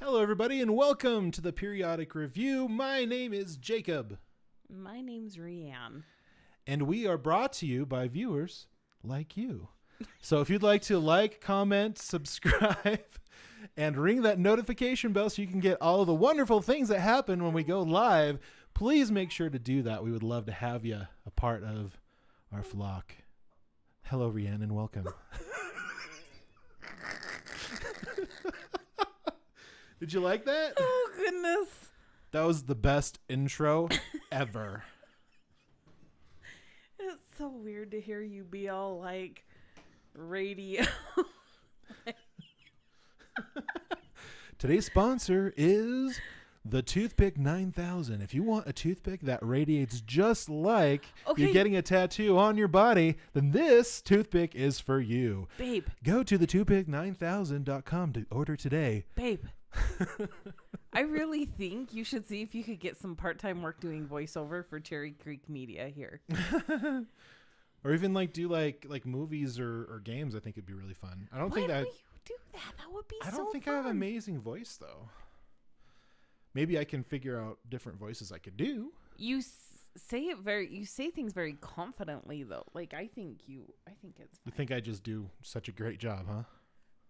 Hello, everybody, and welcome to the Periodic Review. My name is Jacob. My name's Rianne. And we are brought to you by viewers like you. So if you'd like to like, comment, subscribe, and ring that notification bell so you can get all of the wonderful things that happen when we go live, please make sure to do that. We would love to have you a part of our flock. Hello, Rianne, and welcome. Did you like that? Oh, goodness. That was the best intro ever. It's so weird to hear you be all like radio. Today's sponsor is the Toothpick 9000. If you want a toothpick that radiates just like you're getting a tattoo on your body, then this toothpick is for you. Babe. Go to the toothpick9000.com to order today. Babe. I really think you should see if you could get some part-time work doing voiceover for Cherry Creek Media here. Or even do movies or games. I think it'd be really fun. I don't Why think that would you do that? That would be so I don't think fun. I have an amazing voice though. Maybe I can figure out different voices I could do. You say things very confidently though. I think it's fine. You think I just do such a great job, huh?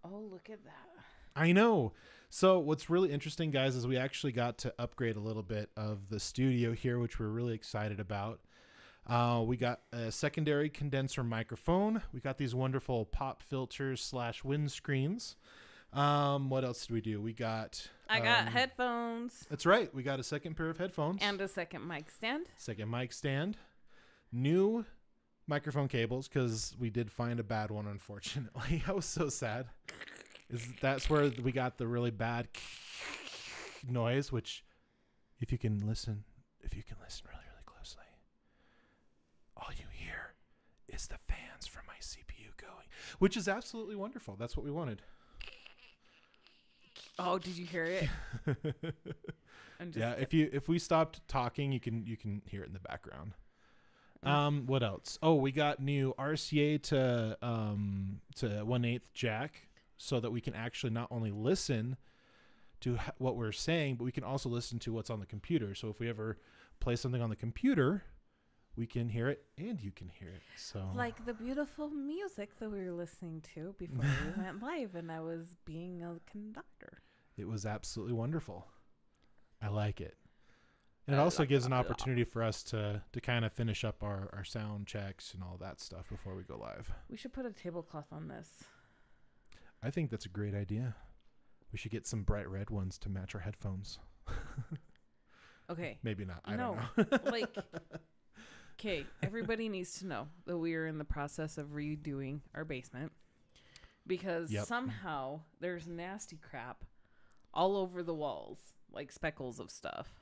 Oh, look at that. I know. So what's really interesting, guys, is we actually got to upgrade a little bit of the studio here, which we're really excited about. We got a secondary condenser microphone. We got these wonderful pop filters / windscreens. What else did we do? I got headphones. That's right. We got a second pair of headphones. And a second mic stand. New microphone cables, because we did find a bad one, unfortunately. I was so sad. That's where we got the really bad noise, which if you can listen really, really closely, all you hear is the fans from my CPU going, which is absolutely wonderful. That's what we wanted. Oh, did you hear it? Yeah, if we stopped talking, you can hear it in the background. What else? Oh, we got new RCA to 1/8 jack, so that we can actually not only listen to what we're saying, but we can also listen to what's on the computer. So if we ever play something on the computer, we can hear it and you can hear it. So like the beautiful music that we were listening to before we went live, and I was being a conductor. It was absolutely wonderful. I like it. And it also gives an opportunity for us to kind of finish up our sound checks and all that stuff before we go live. We should put a tablecloth on this. I think that's a great idea. We should get some bright red ones to match our headphones. Okay. Maybe not. I don't know. Okay, everybody needs to know that we are in the process of redoing our basement because somehow there's nasty crap all over the walls, like speckles of stuff.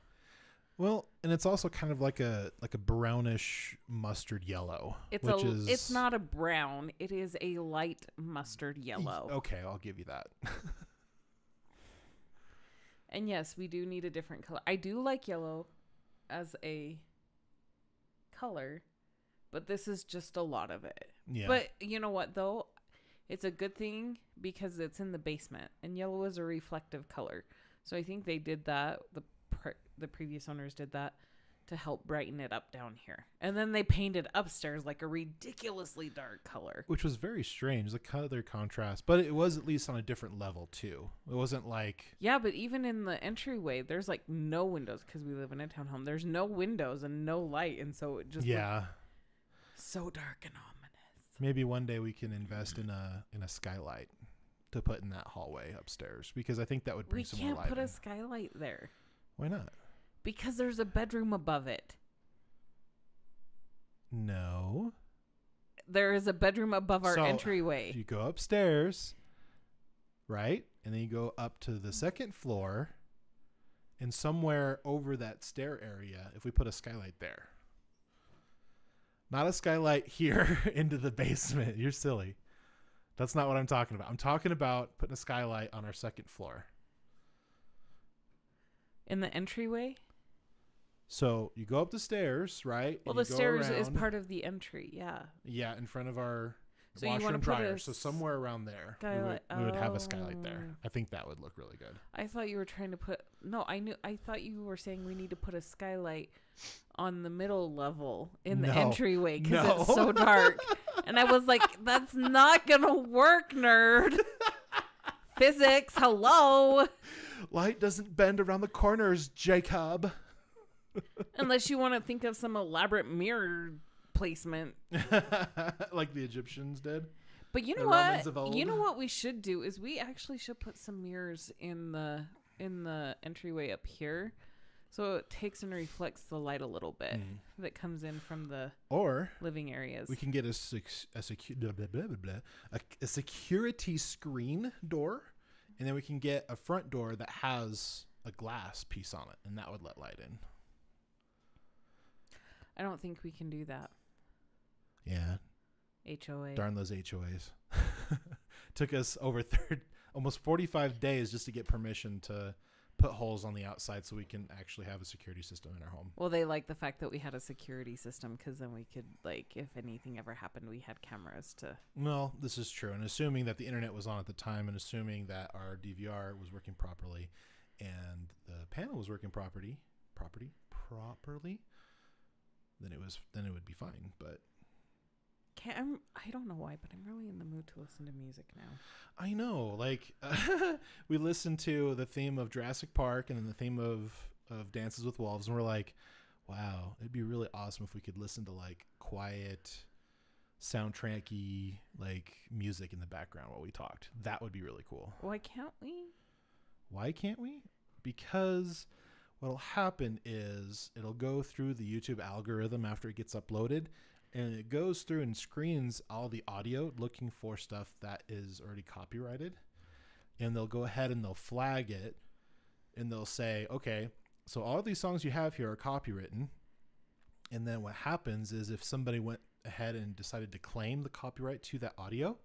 Well, and it's also kind of like a brownish mustard yellow. It's not a brown. It is a light mustard yellow. Okay, I'll give you that. And yes, we do need a different color. I do like yellow as a color, but this is just a lot of it. Yeah. But you know what, though? It's a good thing because it's in the basement, and yellow is a reflective color. So I think they did that. The previous owners did that to help brighten it up down here. And then they painted upstairs like a ridiculously dark color. Which was very strange, the color contrast. But it was at least on a different level, too. It wasn't like... Yeah, but even in the entryway, there's like no windows because we live in a townhome. There's no windows and no light. And so it just looked so dark and ominous. Maybe one day we can invest in a skylight to put in that hallway upstairs. Because I think that would bring some more light. We can't put a skylight there. Why not? Because there's a bedroom above it. No. There is a bedroom above our entryway. You go upstairs, right? And then you go up to the second floor. And somewhere over that stair area, if we put a skylight there. Not a skylight here into the basement. You're silly. That's not what I'm talking about. I'm talking about putting a skylight on our second floor. In the entryway? So you go up the stairs, right? Well, the stairs is part of the entry, yeah. Yeah, in front of our So washer you want and to put dryer. a So somewhere around there, skylight. we would have a skylight there. I think that would look really good. I thought you were trying to put. No, I thought you were saying we need to put a skylight on the middle level in the entryway because it's so dark. And I was like, that's not gonna work, nerd. Physics, hello. Light doesn't bend around the corners, Jacob. Unless you want to think of some elaborate mirror placement. Like the Egyptians did. But you know what? You know what we should do is we actually should put some mirrors in the entryway up here, so it takes and reflects the light a little bit that comes in from the living areas. We can get a security screen door, and then we can get a front door that has a glass piece on it, and that would let light in. I don't think we can do that. Yeah. HOA. Darn those HOAs. Took us over almost 45 days just to get permission to put holes on the outside so we can actually have a security system in our home. Well, they like the fact that we had a security system because then we could, like, if anything ever happened, we had cameras to... Well, this is true. And assuming that the internet was on at the time and assuming that our DVR was working properly and the panel was working properly, then it would be fine. But I don't know why, but I'm really in the mood to listen to music now. I know, like we listened to the theme of Jurassic Park and then the theme of Dances with Wolves, and we're like, wow, it'd be really awesome if we could listen to like quiet, soundtracky like music in the background while we talked. That would be really cool. Why can't we? Why can't we? Because what'll happen is it'll go through the YouTube algorithm after it gets uploaded, and it goes through and screens all the audio looking for stuff that is already copyrighted. And they'll go ahead and they'll flag it, and they'll say, okay, so all these songs you have here are copywritten. And then what happens is if somebody went ahead and decided to claim the copyright to that audio,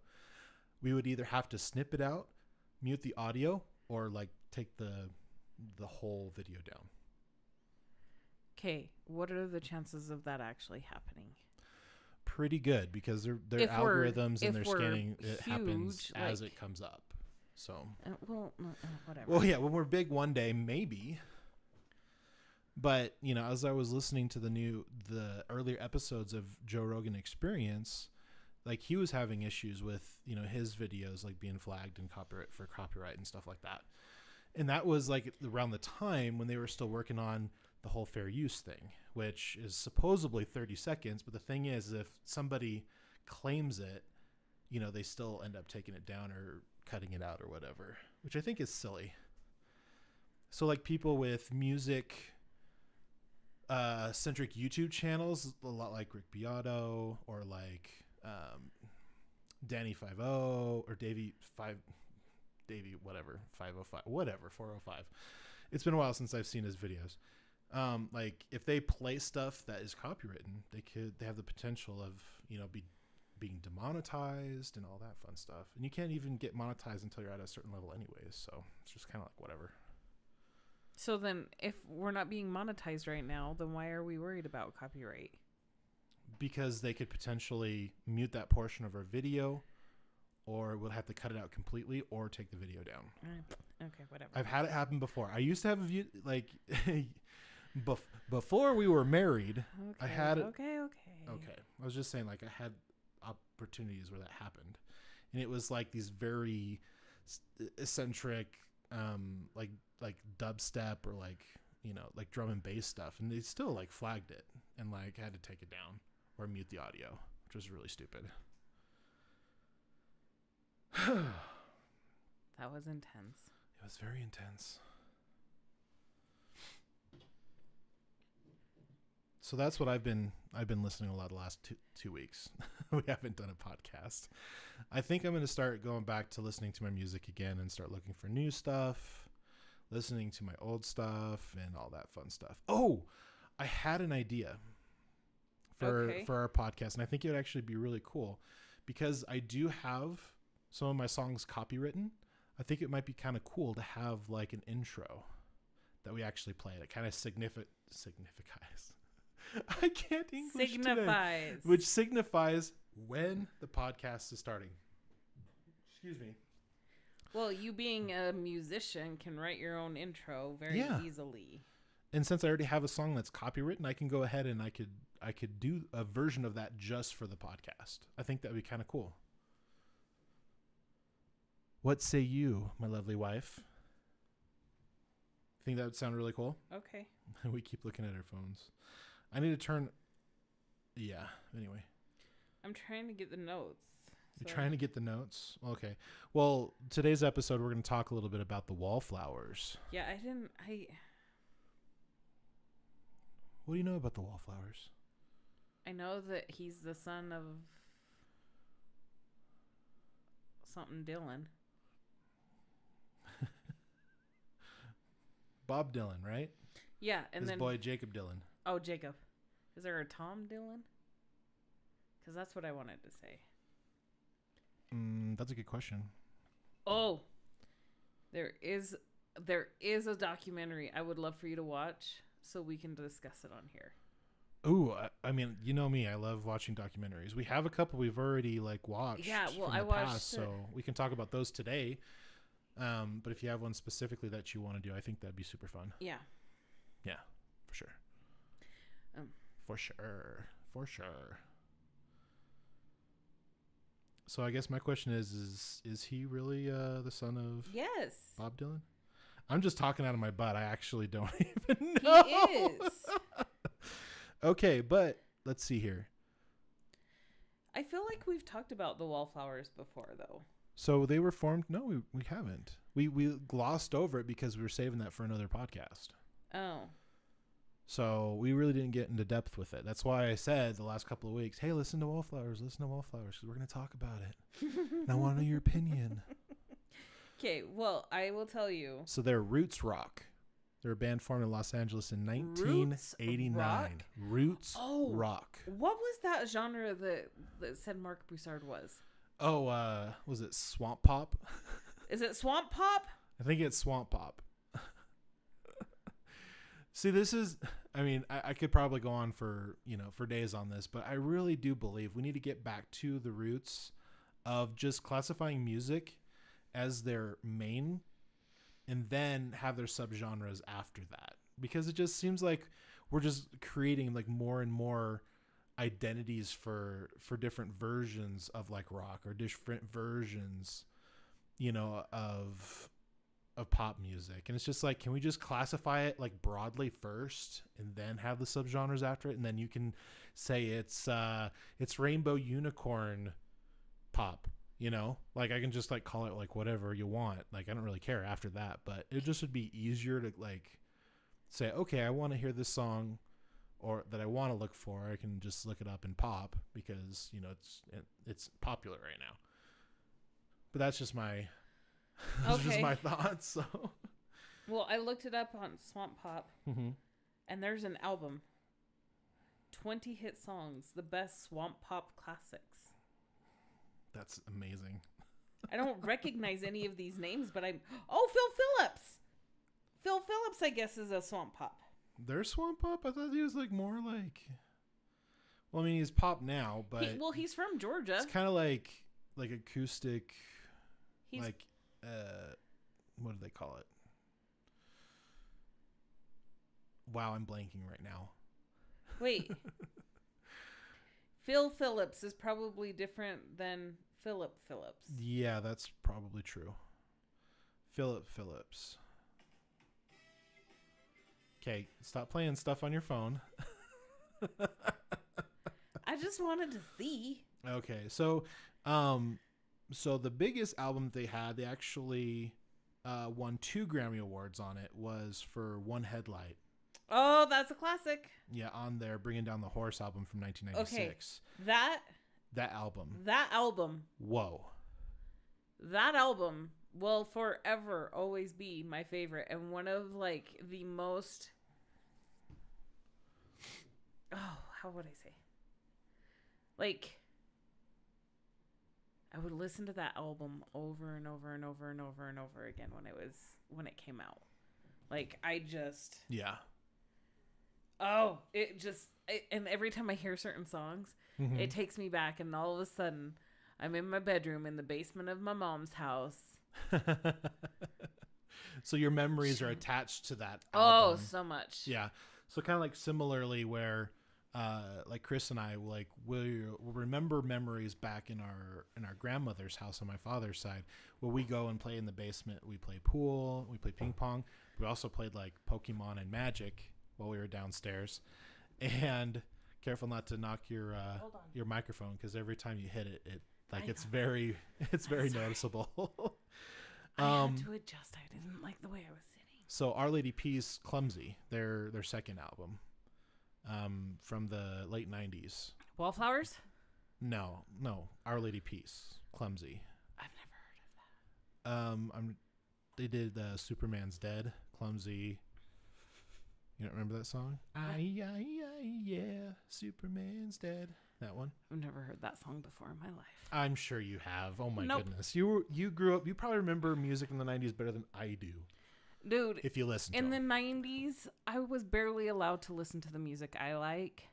we would either have to snip it out, mute the audio, or like take the whole video down. Okay, what are the chances of that actually happening? Pretty good, because their algorithms and their scanning, it happens as it comes up. So whatever. Well, yeah, when we're big one day, maybe. But you know, as I was listening to the earlier episodes of Joe Rogan Experience, like he was having issues with, you know, his videos like being flagged and copyright and stuff like that. And that was like around the time when they were still working on the whole fair use thing, which is supposedly 30 seconds. But the thing is, if somebody claims it, you know, they still end up taking it down or cutting it out or whatever, which I think is silly. So like people with music centric YouTube channels, a lot like Rick Beato or like Danny 50 or Davey 505, whatever, 405. It's been a while since I've seen his videos. Like if they play stuff that is copywritten, they have the potential of, you know, being demonetized and all that fun stuff. And you can't even get monetized until you're at a certain level anyways. So it's just kind of like whatever. So then if we're not being monetized right now, then why are we worried about copyright? Because they could potentially mute that portion of our video, or we'll have to cut it out completely or take the video down. Okay, whatever. I've had it happen before. I used to have a view, like before we were married. Okay, I had it. Okay. I was just saying, like, I had opportunities where that happened, and it was like these very eccentric, like dubstep or like, you know, like drum and bass stuff, and they still like flagged it and like had to take it down or mute the audio, which was really stupid. That was intense. It was very intense. So that's what I've been listening a lot the last two weeks. We haven't done a podcast. I think I'm going to start going back to listening to my music again and start looking for new stuff, listening to my old stuff and all that fun stuff. Oh, I had an idea for our podcast, and I think it would actually be really cool because I do have some of my songs copywritten. I think it might be kind of cool to have like an intro that we actually play that kind of signifies. I can't English today. Which signifies when the podcast is starting. Excuse me. Well, you being a musician can write your own intro very easily. And since I already have a song that's copywritten, I can go ahead and I could do a version of that just for the podcast. I think that would be kind of cool. What say you, my lovely wife? Think that would sound really cool? Okay. We keep looking at our phones. I need to turn... Yeah, anyway. I'm trying to get the notes. You're trying to get the notes? Okay. Well, today's episode, we're going to talk a little bit about the Wallflowers. Yeah, What do you know about the Wallflowers? I know that he's the son of something Dylan. Bob Dylan, right? Yeah, and his then boy Jacob Dylan. Oh, Jacob. Is there a Tom Dylan? Because that's what I wanted to say. That's a good question. Oh, there is a documentary I would love for you to watch so we can discuss it on here. Ooh, I mean, you know me. I love watching documentaries. We have a couple we've already watched. Yeah, well, I watched watched so we can talk about those today. But if you have one specifically that you want to do, I think that'd be super fun. Yeah. Yeah, for sure. For sure. So I guess my question is he really the son of Yes. Bob Dylan? I'm just talking out of my butt. I actually don't even know. He is. Okay, but let's see here. I feel like we've talked about the Wallflowers before, though. So they were formed? No, we haven't. We glossed over it because we were saving that for another podcast. Oh. So we really didn't get into depth with it. That's why I said the last couple of weeks, hey, listen to Wallflowers, because we're going to talk about it. And I want to know your opinion. Okay, well, I will tell you. So they're Roots Rock. They're a band formed in Los Angeles in 1989. Roots Rock. What was that genre that said Mark Broussard was? Oh, was it Swamp Pop? Is it Swamp Pop? I think it's Swamp Pop. See, this is, I mean, I could probably go on for days on this, but I really do believe we need to get back to the roots of just classifying music as their main and then have their subgenres after that. Because it just seems like we're just creating more and more identities for different versions of rock or different versions, of pop music. And it's just can we just classify it broadly first and then have the subgenres after it? And then you can say it's rainbow unicorn pop, I can just call it whatever you want. I don't really care after that, but it just would be easier to say, okay, I want to hear this song or that I want to look for. I can just look it up in pop because, it's popular right now. But that's just my just my thoughts. So, well, I looked it up on Swamp Pop, and there's an album, 20 hit songs, the best Swamp Pop classics. That's amazing. I don't recognize any of these names, but Phil Phillips. Phil Phillips, I guess, is a Swamp Pop. They're Swamp Pop? I thought he was more well, I mean, he's pop now, but he's from Georgia. It's kind of like acoustic. What do they call it? Wow, I'm blanking right now. Wait. Phil Phillips is probably different than Philip Phillips. Yeah, that's probably true. Philip Phillips. Okay, stop playing stuff on your phone. I just wanted to see. Okay, so the biggest album they had, they actually won 2 Grammy Awards on it, was for One Headlight. Oh, that's a classic. Yeah, on their Bringing Down the Horse album from 1996. Okay, that album. Whoa. That album will forever always be my favorite and one of the most... Oh, how would I say? I would listen to that album over and over and over and over and over again when it came out. Yeah. Oh, it just and every time I hear certain songs, Mm-hmm. it takes me back, and all of a sudden, I'm in my bedroom in the basement of my mom's house. So your memories are attached to that Oh, album. so much. Yeah. So kind of like similarly where like Chris and I like will remember memories back in our grandmother's house on my father's side where we go and play in the basement. We play pool, we play ping pong. We also played like Pokemon and Magic while we were downstairs. And careful not to knock your microphone, because every time you hit it, it's very noticeable. I had to adjust. I didn't like the way I was sitting. So Our Lady Peace, Clumsy, their second album, from the late 90s. Wallflowers? No, Our Lady Peace, Clumsy. I've never heard of that. They did Superman's Dead, Clumsy. You don't remember that song? Yeah, Superman's dead. That one. I've never heard that song before in my life. I'm sure you have. Oh my Nope. goodness, you grew up. You probably remember music in the 90s better than I do. Dude, If you listen to in the them. 90s, I was barely allowed to listen to the music I like.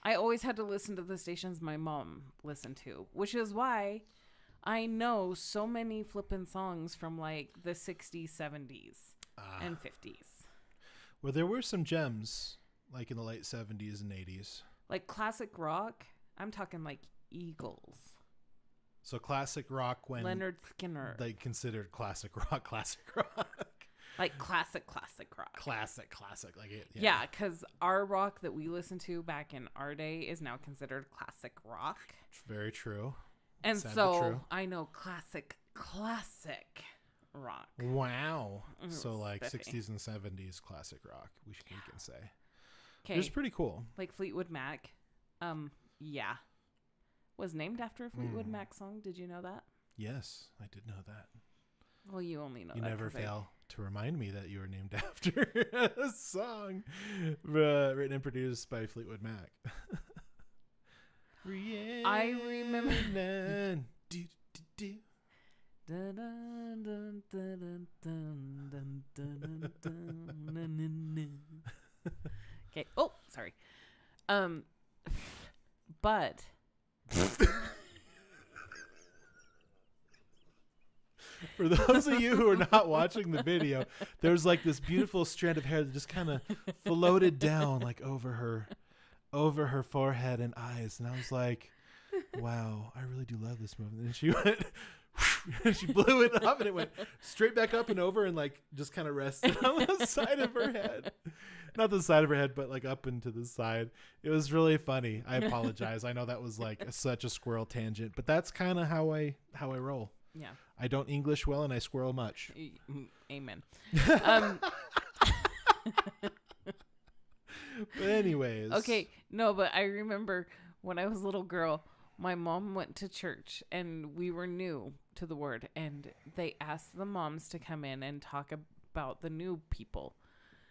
I always had to listen to the stations my mom listened to, which is why I know so many flippin' songs from like the 60s, 70s, and 50s. Well, there were some gems like in the late 70s and 80s. Like classic rock, I'm talking like Eagles. So classic rock when Leonard Skinner. they considered classic rock. Like classic rock. Classic. Like it. Yeah, because our rock that we listened to back in our day is now considered classic rock. Very true. And Sad but so true. I know classic rock. Wow. So It's like spiffy. 60s and 70s classic rock, we can say. Okay. It was pretty cool. Like Fleetwood Mac. Yeah. Was named after a Fleetwood Mac song. Did you know that? Yes, I did know that. Well, you only know You that. never 'cause fail to remind me that you were named after a song written and produced by Fleetwood Mac. I remember. Do, do, do. Dun, dun, dun, dun, dun, dun, dun, dun, dun, dun. Okay. Oh, sorry. But For those of you who are not watching the video, there's like this beautiful strand of hair that just kind of floated down like over her forehead and eyes, and I was like, wow, I really do love this movement. And she went and she blew it up, and it went straight back up and over and like just kind of rested on the side of her head. Not the side of her head, but like up and to the side. It was really funny. I apologize. I know that was like such a squirrel tangent, but that's kind of how I roll. yeah. I don't English well, and I squirrel much. Amen. But anyways. Okay. No, but I remember when I was a little girl, my mom went to church and we were new to the word, and they asked the moms to come in and talk about the new people.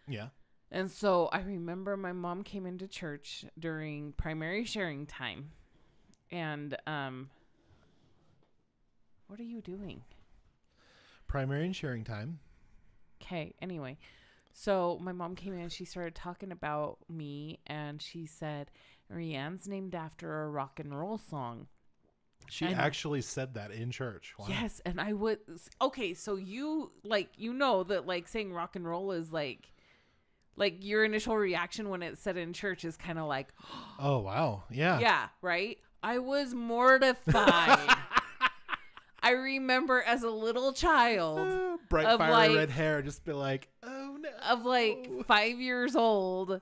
Yeah. And so I remember my mom came into church during primary sharing time. And what are you doing? Primary and sharing time. Okay, anyway. So my mom came in and she started talking about me, and she said, Rianne's named after a rock and roll song. She actually said that in church. Wow. Yes, and I would. Okay, so you know that like saying rock and roll is like your initial reaction when it's said in church is kind of like, oh wow, yeah, yeah, right. I was mortified. I remember as a little child, bright fire red hair, just be like, oh no, of like 5 years old,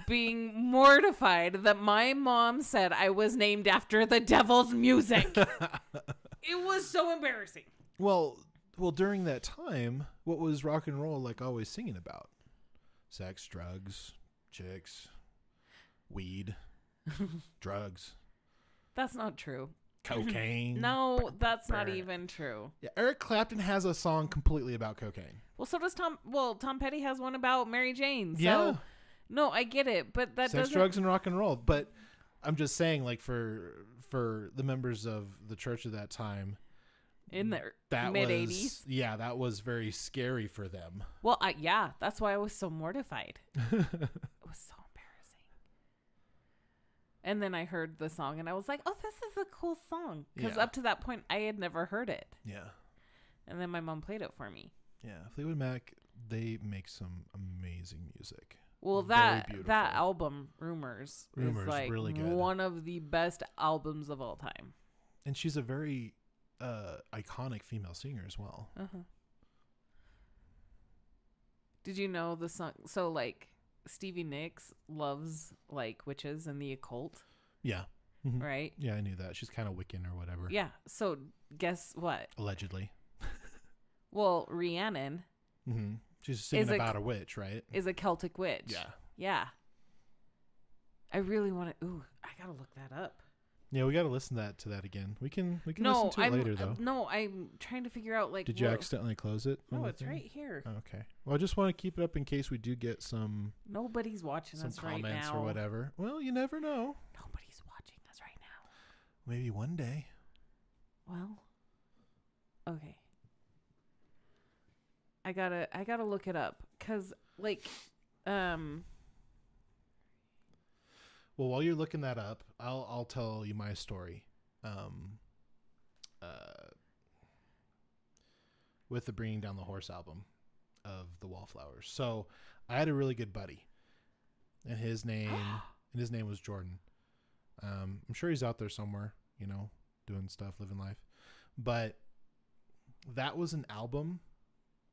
being mortified that my mom said I was named after the devil's music. It was so embarrassing. Well, during that time, what was rock and roll like always singing about? Sex, drugs, chicks, weed, drugs. That's not true. Cocaine. No, that's not even true. Yeah, Eric Clapton has a song completely about cocaine. Well, so does Tom. Well, Tom Petty has one about Mary Jane. So, Yeah. no, I get it, but that Sex, doesn't. drugs, and rock and roll. But I'm just saying, like for the members of the church at that time, in the that mid was 80s. Yeah, that was very scary for them. Well, yeah, that's why I was so mortified. It was so embarrassing. And then I heard the song and I was like, oh, this is a cool song. Because Yeah. up to that point, I had never heard it. Yeah. And then my mom played it for me. Yeah. Fleetwood Mac, they make some amazing music. Well, Very that beautiful. album, Rumors is like really good. one of the best albums of all time. And she's a very iconic female singer as well. Uh-huh. Did you know the song? So, like, Stevie Nicks loves, like, witches and the occult, Yeah. Mhm. right? Yeah, I knew that. She's kind of Wiccan or whatever. Yeah. So, guess what? Allegedly. Well, Rhiannon Mm-hmm. She's singing Is a- about a witch, right? is a Celtic witch. Yeah. Yeah. I really want to. Ooh, I gotta look that up. Yeah, we got to listen to that again. We can No, listen to it later though. No, I'm trying to figure out like. Did you what- accidentally close it? on No, the it's thing? right here. Oh, okay. Well, I just want to keep it up in case we do get some Nobody's watching us right comments now. or whatever. Well, you never know. Nobody's watching us right now. Maybe one day. Well, okay. I gotta look it up because like, Well, while you're looking that up, I'll tell you my story. With the Bringing Down the Horse album of the Wallflowers. So I had a really good buddy, and his name was Jordan. I'm sure he's out there somewhere, doing stuff, living life. But that was an album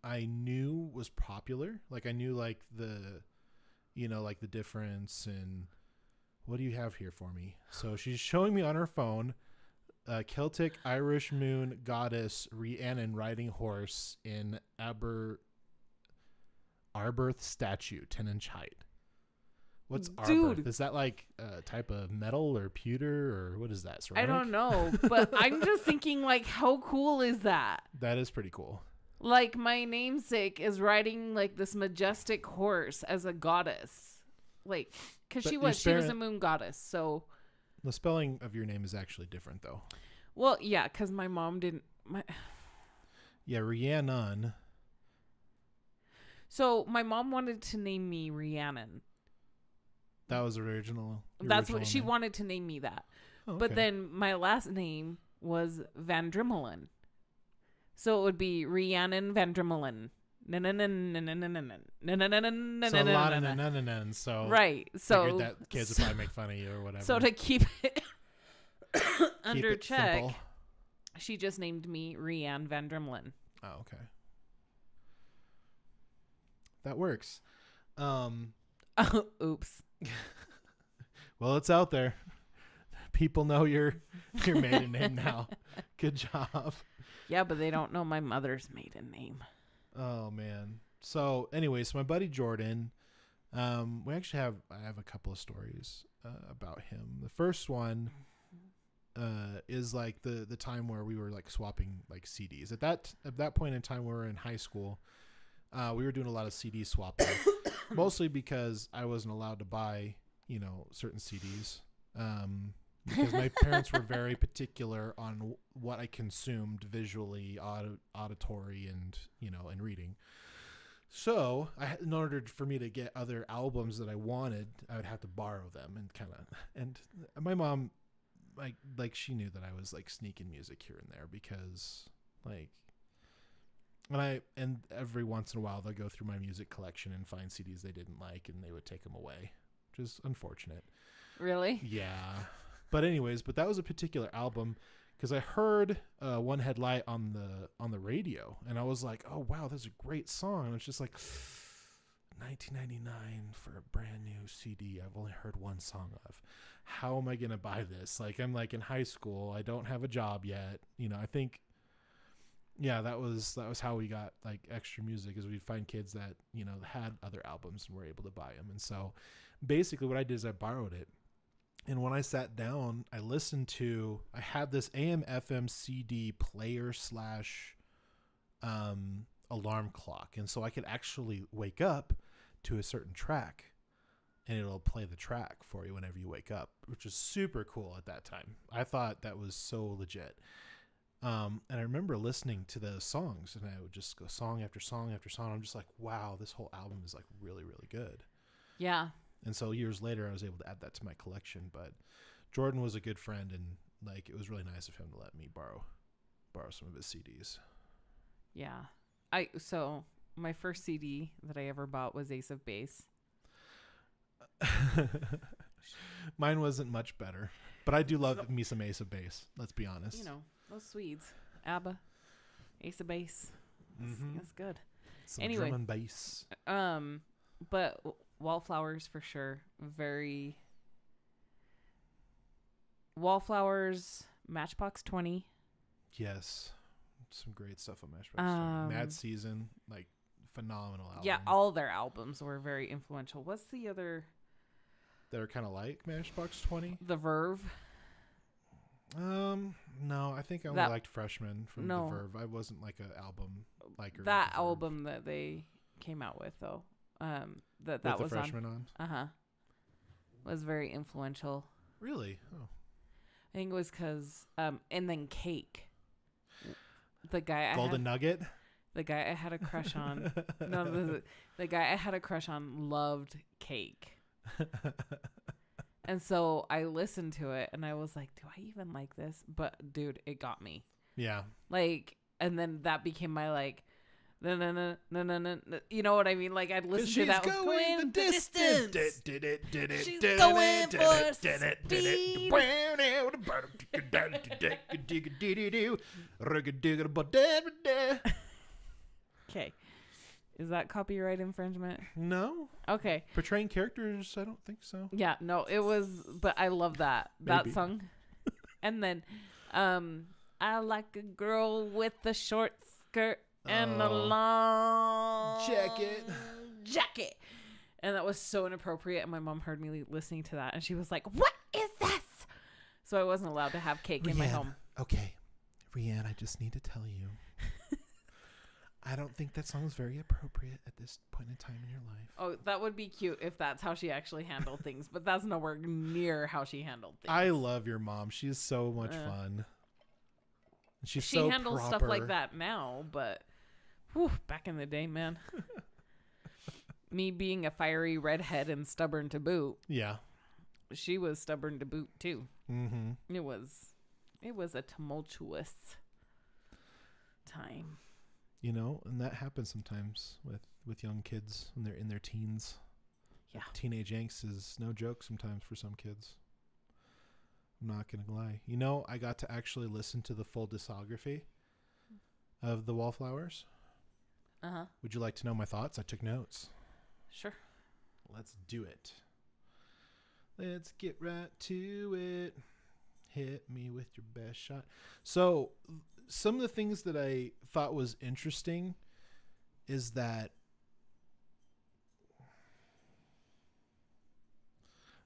I knew was popular. Like I knew like the difference in. What do you have here for me? So she's showing me on her phone Celtic Irish moon goddess Rhiannon riding horse in Arbroath statue, 10-inch height. What's Arbroath? Dude. Is that like a type of metal or pewter or what is that? Ceramic? I don't know, but I'm just thinking like, how cool is that? That is pretty cool. Like my namesake is riding like this majestic horse as a goddess, like because But she your was a moon goddess. So The spelling of your name is actually different though. well, yeah, because my mom didn't. Yeah, Rhiannon. So my mom wanted to name me Rhiannon. That was original. your That's original what she name? wanted to name me that. Oh, But okay. then my last name was Van Drimmelen. So it would be Rhiannon Van Drimmelen. So a lot of nananans. So Right. figured So that kids would probably make fun of you or whatever. so to keep it Keep under it check, simple. she just named me Rhiannon Van Drimmelen. Oh, okay. That works. Oops. Well, it's out there. People know your maiden name now. Good job. Yeah, but they don't know my mother's maiden name. Oh man. So, anyways, my buddy Jordan, I have a couple of stories about him. The first one is like the time where we were like swapping like CDs. At that point in time, we were in high school. We were doing a lot of CD swapping, mostly because I wasn't allowed to buy, certain CDs. Because my parents were very particular on what I consumed visually, auditory, and and reading. So, in order for me to get other albums that I wanted, I would have to borrow them and my mom, like she knew that I was like sneaking music here and there because like, and every once in a while they'll go through my music collection and find CDs they didn't like and they would take them away, which is unfortunate. Really? Yeah. But anyways, that was a particular album because I heard One Headlight on the radio and I was like, oh wow, that's a great song. And it's just like $19.99 for a brand new CD I've only heard one song of. How am I gonna buy this? Like I'm like in high school, I don't have a job yet. I think that was how we got like extra music, is we'd find kids that had other albums and were able to buy them. And so basically what I did is I borrowed it. And when I sat down, I had this AM FM CD player / alarm clock. And so I could actually wake up to a certain track and it'll play the track for you whenever you wake up, which is super cool at that time. I thought that was so legit. And I remember listening to the songs and I would just go song after song after song. I'm just like, wow, this whole album is like really, really good. Yeah. And so years later, I was able to add that to my collection. But Jordan was a good friend, and like it was really nice of him to let me borrow some of his CDs. Yeah. So my first CD that I ever bought was Ace of Base. Mine wasn't much better, but I do love me some Ace of Base. Let's be honest. You know, those Swedes. ABBA, Ace of Base. That's good. Some anyway, drum and bass. But Wallflowers for sure. Wallflowers, Matchbox 20. Yes. Some great stuff on Matchbox. Mad Season, like phenomenal album. Yeah, all their albums were very influential. What's the other that are kind of like Matchbox 20? The Verve. No, I think I only liked Freshman from No. The Verve. I wasn't like an album liker. That album that they came out with though. That with was the Freshman on. Was very influential. Really? Oh. I think it was because and then Cake. The guy Golden Nugget. The guy I had a crush on. The guy I had a crush on loved Cake. And so I listened to it and I was like, do I even like this? But dude, it got me. Yeah. Like, and then that became my like, no. You know what I mean? Like I'd listen to that. She's going the distance. She's going for speed. Okay. Is that copyright infringement? No. Okay. Portraying characters, I don't think so. Yeah, no, it was, but I love that song. And then, I like a girl with a short skirt and a long jacket. And that was so inappropriate. And my mom heard me listening to that, and she was like, "What is this?" So I wasn't allowed to have Cake in my home. Okay, Rianne, I just need to tell you. I don't think that song is very appropriate at this point in time in your life. Oh, that would be cute if that's how she actually handled things, but that's nowhere near how she handled things. I love your mom. She's so much fun. She handles stuff like that now, but back in the day, man. Me being a fiery redhead and stubborn to boot. Yeah. She was stubborn to boot too. Mm-hmm. It was a tumultuous time. You know, and that happens sometimes with young kids when they're in their teens. Yeah. Like teenage angst is no joke sometimes for some kids. I'm not going to lie. You know, I got to actually listen to the full discography of the Wallflowers. Uh-huh. Would you like to know my thoughts? I took notes. Sure. Let's do it. Let's get right to it. Hit me with your best shot. So, some of the things that I thought was interesting is that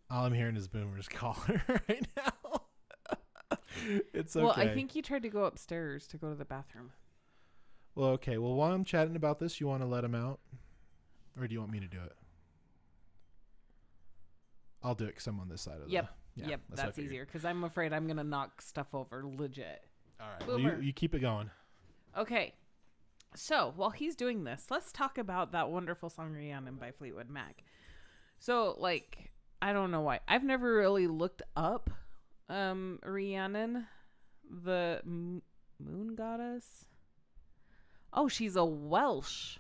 all I'm hearing is Boomer's caller right now. It's okay. Well, I think he tried to go upstairs to go to the bathroom. Well, okay. Well, while I'm chatting about this, you want to let him out? Or do you want me to do it? I'll do it because I'm on this side of Yep. the... Yep, that's easier because I'm afraid I'm going to knock stuff over legit. All right. Well, you keep it going. Okay. So while he's doing this, let's talk about that wonderful song Rhiannon by Fleetwood Mac. So, like, I don't know why. I've never really looked up Rhiannon, the moon goddess. Oh, she's a Welsh.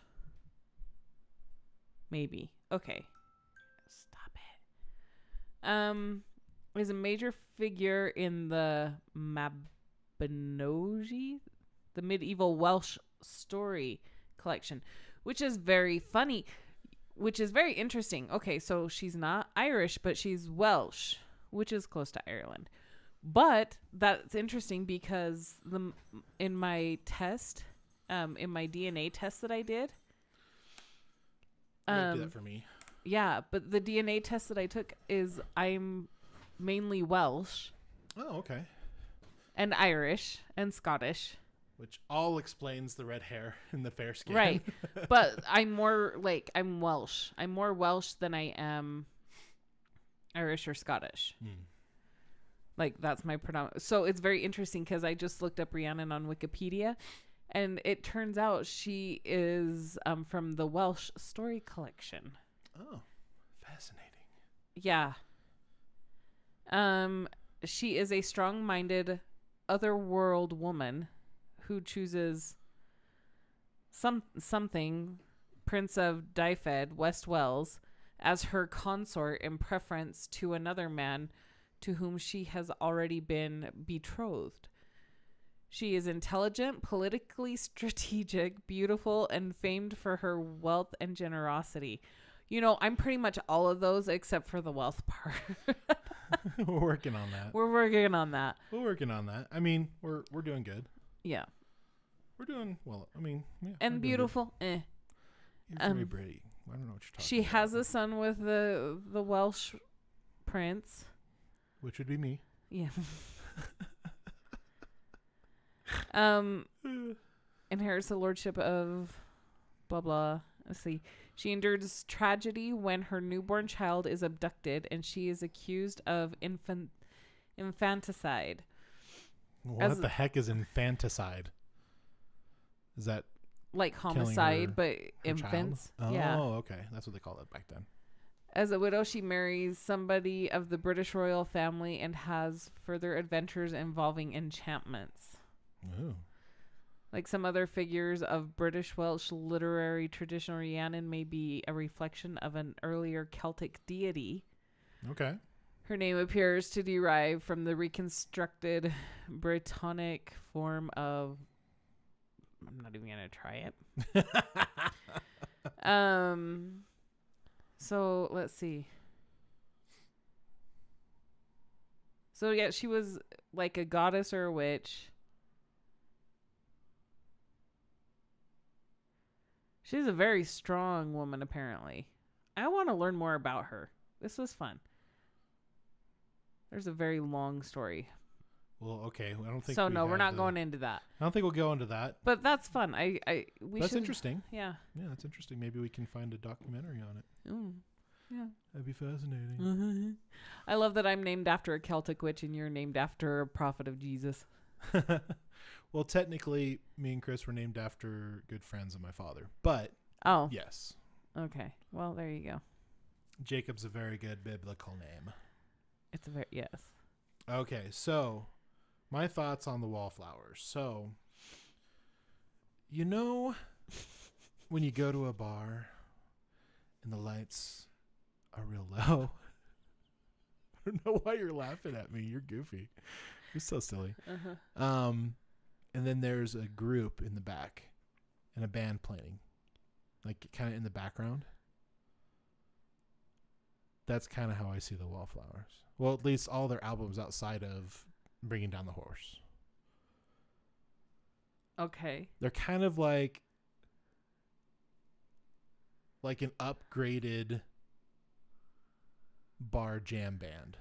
Maybe. Okay. Stop it. Is a major figure in the Mabinogi, the medieval Welsh story collection, which is very funny, which is very interesting. Okay, so she's not Irish, but she's Welsh, which is close to Ireland. But that's interesting because in my test, in my DNA test that I did, do that for me. Yeah, but the DNA test that I took is I'm mainly Welsh. Oh, okay. And Irish and Scottish. Which all explains the red hair and the fair skin. Right. But I'm Welsh. I'm more Welsh than I am Irish or Scottish. Like, that's my predominant. So it's very interesting because I just looked up Rhiannon on Wikipedia. And it turns out she is from the Welsh Story Collection. Oh, fascinating. Yeah. She is a strong-minded, otherworld woman who chooses something, Prince of Dyfed, West Wells, as her consort in preference to another man to whom she has already been betrothed. She is intelligent, politically strategic, beautiful, and famed for her wealth and generosity. You know, I'm pretty much all of those except for the wealth part. We're working on that. We're working on that. We're working on that. I mean, we're doing good. Yeah. We're doing well. I mean, yeah. And beautiful. You're very pretty. I don't know what you're talking She about. has a son with the Welsh prince. Which would be me. Yeah. Inherits the lordship of blah blah. Let's see. She endures tragedy when her newborn child is abducted, and she is accused of infanticide. What the heck is infanticide? Is that like homicide, but infants? Child? Oh, yeah. Okay. That's what they called it back then. As a widow, she marries somebody of the British royal family and has further adventures involving enchantments. Ooh. Like some other figures of British Welsh literary tradition, Rhiannon may be a reflection of an earlier Celtic deity. Okay. Her name appears to derive from the reconstructed Brittonic form of... I'm not even going to try it. So, let's see. So, yeah, she was like a goddess or a witch. She's a very strong woman, apparently. I want to learn more about her. This was fun. There's a very long story. Well, okay. I don't think so. No, we're not going into that. I don't think we'll go into that. But that's fun. That's interesting. Yeah. Yeah, that's interesting. Maybe we can find a documentary on it. Ooh, yeah. That'd be fascinating. Mm-hmm. I love that I'm named after a Celtic witch and you're named after a prophet of Jesus. Well, technically, me and Chris were named after good friends of my father. But, yes. Okay. Well, there you go. Jacob's a very good biblical name. It's a very, yes. Okay, so my thoughts on the Wallflowers. So, you know, when you go to a bar and the lights are real low. I don't know why you're laughing at me. You're goofy. You're so silly. Uh-huh. And then there's a group in the back and a band playing, like kind of in the background. That's kind of how I see the Wallflowers. Well, at least all their albums outside of Bringing Down the Horse. Okay. They're kind of like an upgraded bar jam band.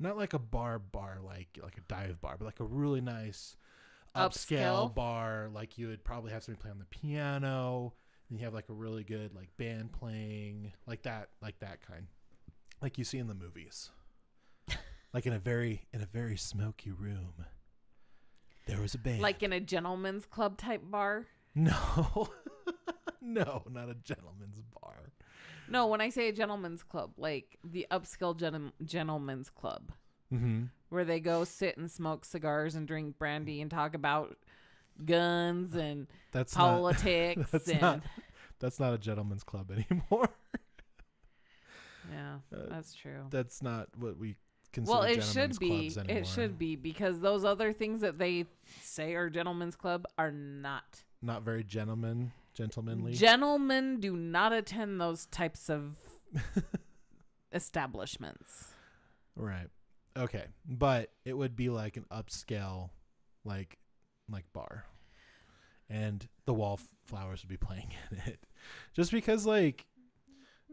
Not like a bar like a dive bar, but like a really nice upscale bar. Like you would probably have somebody play on the piano, and you have like a really good like band playing, like that kind, like you see in the movies. Like in a very smoky room, there was a band. Like in a gentleman's club type bar? No, no, not a gentleman's bar. No, when I say a gentleman's club, like the upscale gentleman's club, where they go sit and smoke cigars and drink brandy and talk about guns and politics. That's not a gentleman's club anymore. Yeah, that's true. That's not what we consider gentlemen's clubs anymore. It should be, because those other things that they say are gentlemen's club are not. Not very gentlemanly. Gentlemen do not attend those types of establishments. Right. Okay. But it would be like an upscale, like bar. And the Wallflowers would be playing in it. Just because, like,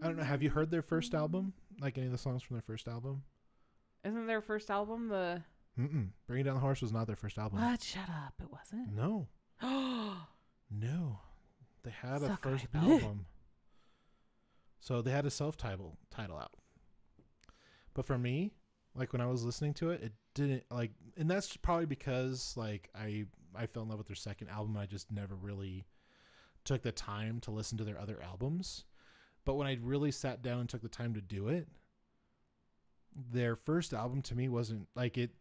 I don't know. Have you heard their first album? Like any of the songs from their first album? Isn't their first album the... Bringing Down the Horse was not their first album. What? Shut up. It wasn't? No. No. They had a first album. So they had a self-title out. But for me, like when I was listening to it, it didn't like, and that's probably because like I fell in love with their second album. I just never really took the time to listen to their other albums. But when I really sat down and took the time to do it, their first album to me wasn't like it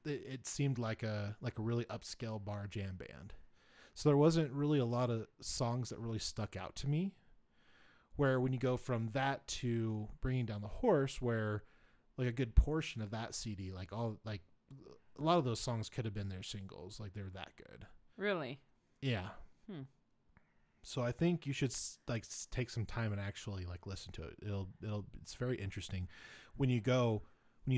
seemed like a really upscale bar jam band. So there wasn't really a lot of songs that really stuck out to me. Where when you go from that to Bringing Down the Horse, where like a good portion of that CD, like a lot of those songs could have been their singles. Like they're that good. Really? Yeah. So I think you should like take some time and actually like listen to it. It's very interesting when you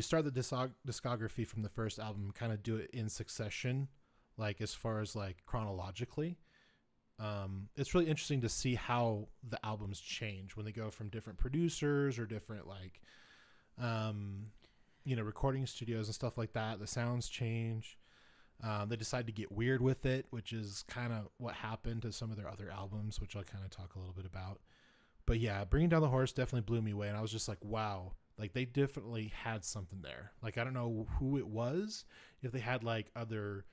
start the discography from the first album, kind of do it in succession, like as far as like chronologically. It's really interesting to see how the albums change when they go from different producers or different like, recording studios and stuff like that. The sounds change. They decide to get weird with it, which is kind of what happened to some of their other albums, which I'll kind of talk a little bit about. But yeah, Bringing Down the Horse definitely blew me away. And I was just like, wow, like they definitely had something there. Like, I don't know who it was, if they had like other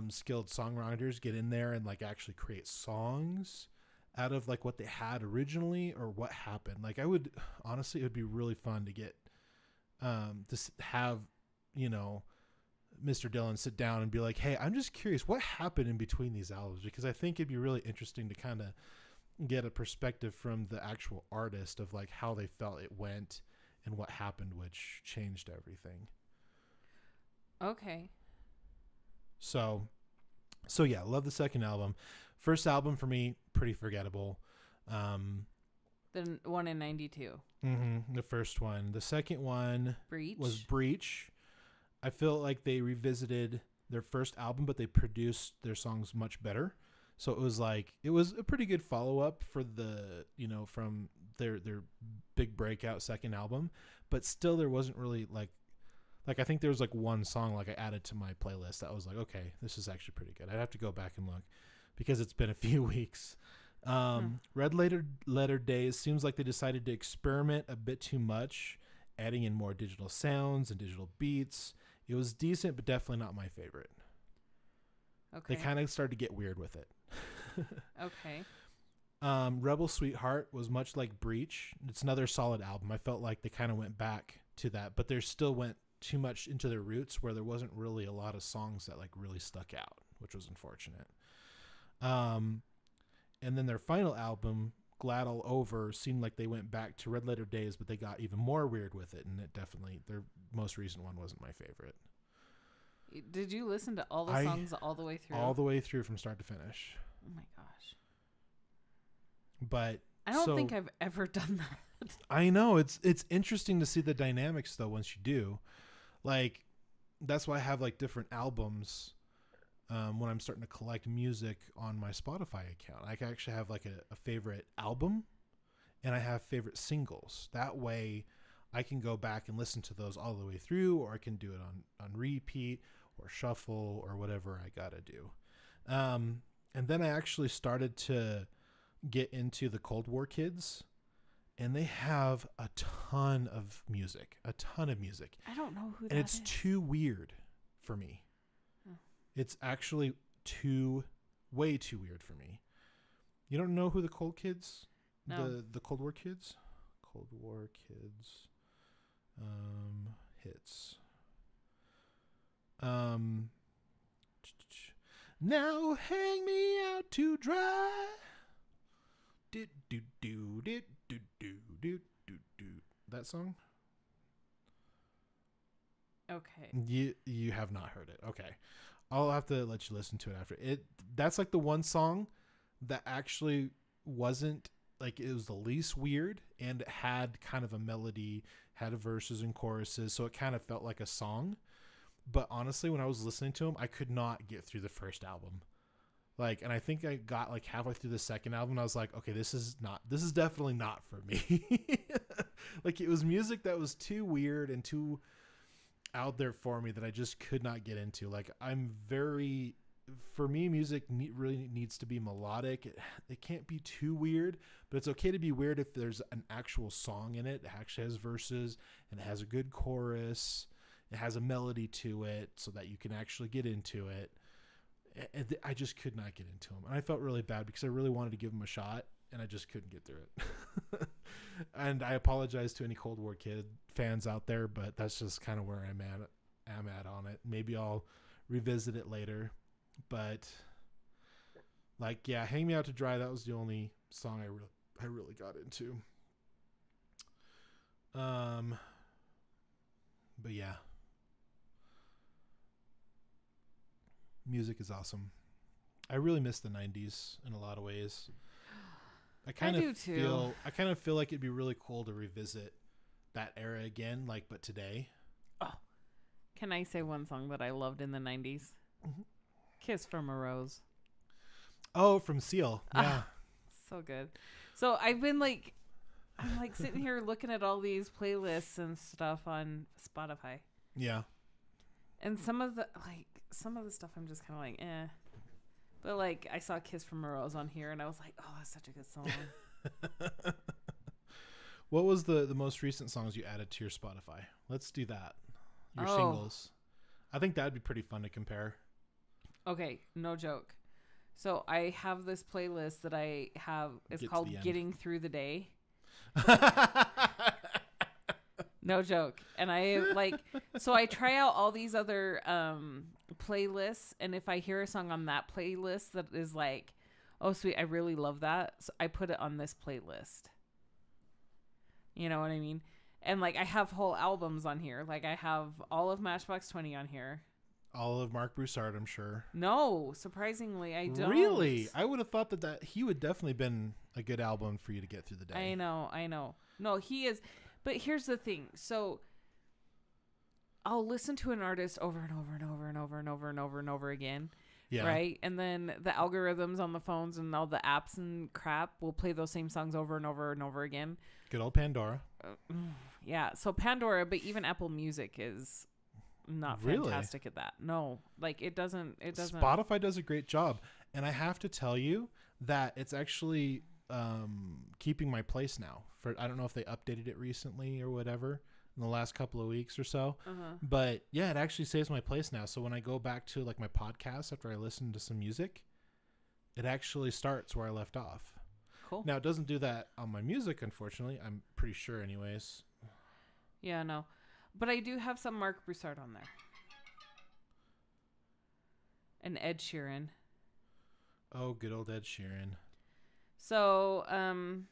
skilled songwriters get in there and like actually create songs out of like what they had originally or what happened. Like I would honestly, it would be really fun to get to have Mr. Dillon sit down and be like, hey, I'm just curious what happened in between these albums, because I think it'd be really interesting to kind of get a perspective from the actual artist of like how they felt it went and what happened, which changed everything. Okay. So yeah, love the second album. First album for me, pretty forgettable. The one in 92. The first one. The second one was Breach. I feel like they revisited their first album, but they produced their songs much better. So it was a pretty good follow-up for the, from their big breakout second album, but still there wasn't really like I think there was like one song like I added to my playlist that was like, okay, this is actually pretty good. I'd have to go back and look because it's been a few weeks. Red Letter Days seems like they decided to experiment a bit too much, adding in more digital sounds and digital beats. It was decent, but definitely not my favorite. Okay. They kind of started to get weird with it. Okay. Rebel Sweetheart was much like Breach. It's another solid album. I felt like they kind of went back to that, but they still went too much into their roots where there wasn't really a lot of songs that like really stuck out, which was unfortunate. And then their final album, Glad All Over, seemed like they went back to Red Letter Days, but they got even more weird with it. And it definitely, their most recent one wasn't my favorite. Did you listen to all the songs all the way through? All the way through from start to finish. Oh my gosh. But I don't think I've ever done that. I know. It's interesting to see the dynamics though once you do. Like, that's why I have like different albums when I'm starting to collect music on my Spotify account. I actually have like a favorite album and I have favorite singles. That way I can go back and listen to those all the way through, or I can do it on repeat or shuffle or whatever I got to do. And then I actually started to get into the Cold War Kids. And they have a ton of music. I don't know who that is. And it's too weird for me. Oh. It's actually way too weird for me. You don't know who the Cold Kids? No. The Cold War Kids? Cold War Kids. Hits. Now hang me out to dry. That song? Okay. You have not heard it. Okay. I'll have to let you listen to it after. That's like the one song that actually wasn't like, it was the least weird, and it had kind of a melody, had verses and choruses, so it kind of felt like a song. But honestly, when I was listening to them, I could not get through the first album. Like, and I think I got like halfway through the second album and I was like, okay, this is definitely not for me. Like, it was music that was too weird and too out there for me that I just could not get into. Like, for me, music really needs to be melodic. It can't be too weird, but it's okay to be weird if there's an actual song in it. It actually has verses and it has a good chorus. It has a melody to it so that you can actually get into it. I just could not get into them. And I felt really bad because I really wanted to give them a shot. and I just couldn't get through it. And I apologize to any Cold War Kid fans out there, but that's just kind of where I'm at on it. Maybe I'll revisit it later, but like, yeah, Hang Me Out to Dry, that was the only song I really got into. But yeah, music is awesome. I really miss the 90s in a lot of ways. I kind of feel like it'd be really cool to revisit that era again, like, but today. Oh, can I say one song that I loved in the 90s? Mm-hmm. Kiss from a Rose. Oh, from Seal. Yeah. So good. So I'm sitting here looking at all these playlists and stuff on Spotify. Yeah. And some of the stuff I'm just kind of like, eh. But like, I saw Kiss from a Rose on here and I was like, oh, that's such a good song. What was the most recent songs you added to your Spotify? Let's do that. Your singles. I think that'd be pretty fun to compare. Okay, no joke. So I have this playlist that I have. It's called Getting Through the Day. No joke. And I so I try out all these other playlists. And if I hear a song on that playlist that is like, oh, sweet, I really love that, so I put it on this playlist. You know what I mean? And like, I have whole albums on here. Like, I have all of Matchbox 20 on here. All of Mark Broussard, I'm sure. No, surprisingly, I don't. Really? I would have thought that he would definitely been a good album for you to get through the day. I know. No, he is. But here's the thing. So I'll listen to an artist over and over and over and over and over and over and over again. Yeah. Right? And then the algorithms on the phones and all the apps and crap will play those same songs over and over and over again. Good old Pandora. Yeah. So Pandora, but even Apple Music is not fantastic at that. No, like it doesn't. Spotify does a great job. And I have to tell you that it's actually keeping my place now. I don't know if they updated it recently or whatever in the last couple of weeks or so. But yeah, it actually saves my place now. So when I go back to like my podcast after I listen to some music, it actually starts where I left off. Cool. Now it doesn't do that on my music, unfortunately. I'm pretty sure anyways. Yeah, no. But I do have some Mark Broussard on there. And Ed Sheeran. Oh, good old Ed Sheeran. So, I'm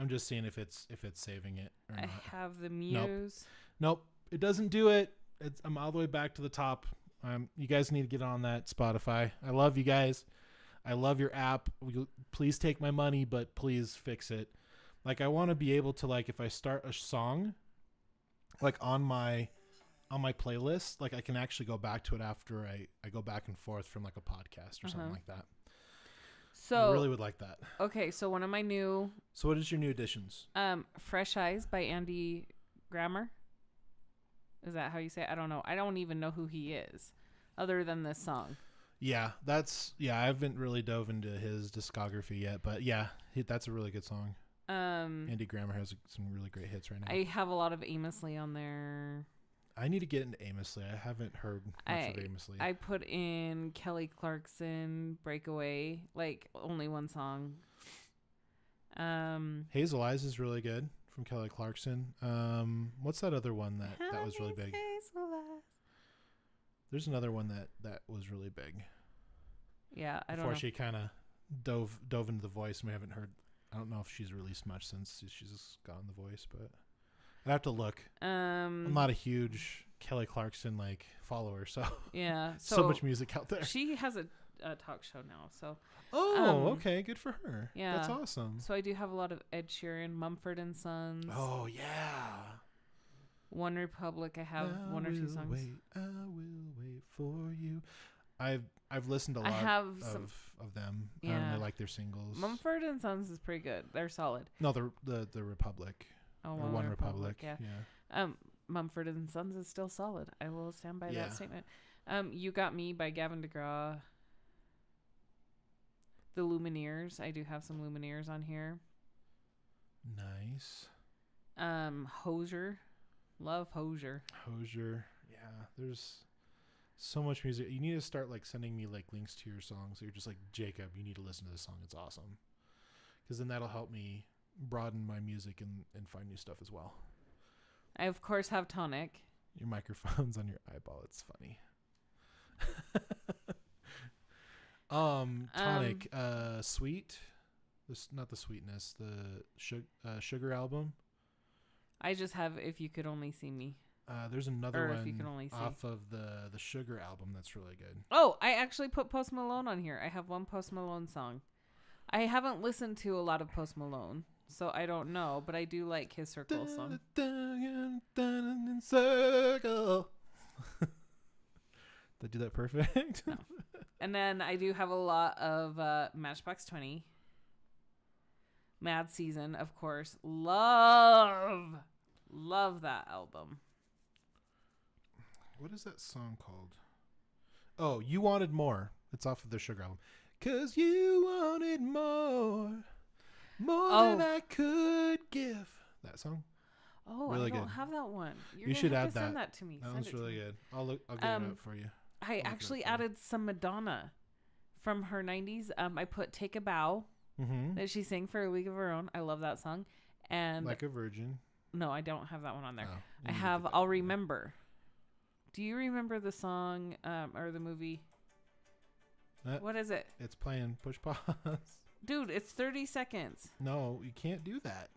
just seeing if it's saving it or not. I have the Muse. Nope. It doesn't do it. I'm all the way back to the top. You guys need to get on that Spotify. I love you guys. I love your app. Please take my money, but please fix it. Like, I want to be able to, like, if I start a song, like on my playlist, like I can actually go back to it after I go back and forth from like a podcast or something like that. So I really would like that. Okay, so one of my new. So what is your new additions? Fresh Eyes by Andy Grammer. Is that how you say it? I don't know. I don't even know who he is, other than this song. Yeah, I haven't really dove into his discography yet, but yeah, that's a really good song. Andy Grammer has some really great hits right now. I have a lot of Amosley on there. I need to get into Amosley. I haven't heard much of Amosley. I put in Kelly Clarkson, Breakaway, like only one song. Hazel Eyes is really good from Kelly Clarkson. What's that other one that was really big? There's another one that was really big. Yeah, I don't know. Before she kind of dove into the voice, and we haven't heard. I don't know if she's released much since she's gotten the voice, but I'd have to look. I'm not a huge Kelly Clarkson like follower, so yeah, so much music out there. She has a talk show now, so. Okay, good for her. Yeah, that's awesome. So I do have a lot of Ed Sheeran, Mumford and Sons. Oh yeah. One Republic. I have one or two songs. I will wait for you. I've listened to a lot of them. Yeah. I really like their singles. Mumford and Sons is pretty good. They're solid. No, the Republic. Oh, or One Republic. Yeah. Mumford and Sons is still solid. I will stand by that statement. You Got Me by Gavin DeGraw. The Lumineers. I do have some Lumineers on here. Nice. Hozier. Love Hozier. Hozier. Yeah. So much music. You need to start like sending me like links to your songs. So you're just like, Jacob, you need to listen to this song. It's awesome. Because then that'll help me broaden my music and find new stuff as well. I of course have Tonic. Your microphone's on your eyeball. It's funny. Tonic, Sweet. This not the Sweetness, the Sugar album. I just have If You Could Only See Me. There's another Or one If You Can Only See. off of the Sugar album that's really good. Oh, I actually put Post Malone on here. I have one Post Malone song. I haven't listened to a lot of Post Malone, so I don't know, but I do like his Circle song. Circle. Did I do that perfect? No. And then I do have a lot of Matchbox 20. Mad Season, of course. Love that album. What is that song called? Oh, You Wanted More. It's off of the Sugar album. 'Cause you wanted more than I could give. That song? Oh, really I don't good. have that one. You should add that. Send that to me. That Send one's it to really me. good. I'll get it up for you. I actually added some Madonna from her 90s. I put Take a Bow that she sang for A League of Her Own. I love that song. And Like a Virgin. no, I don't have that one on there. Oh, I have I'll Remember. Do you remember the song or the movie? What is it? It's playing. Push pause. Dude, it's 30 seconds. No, you can't do that.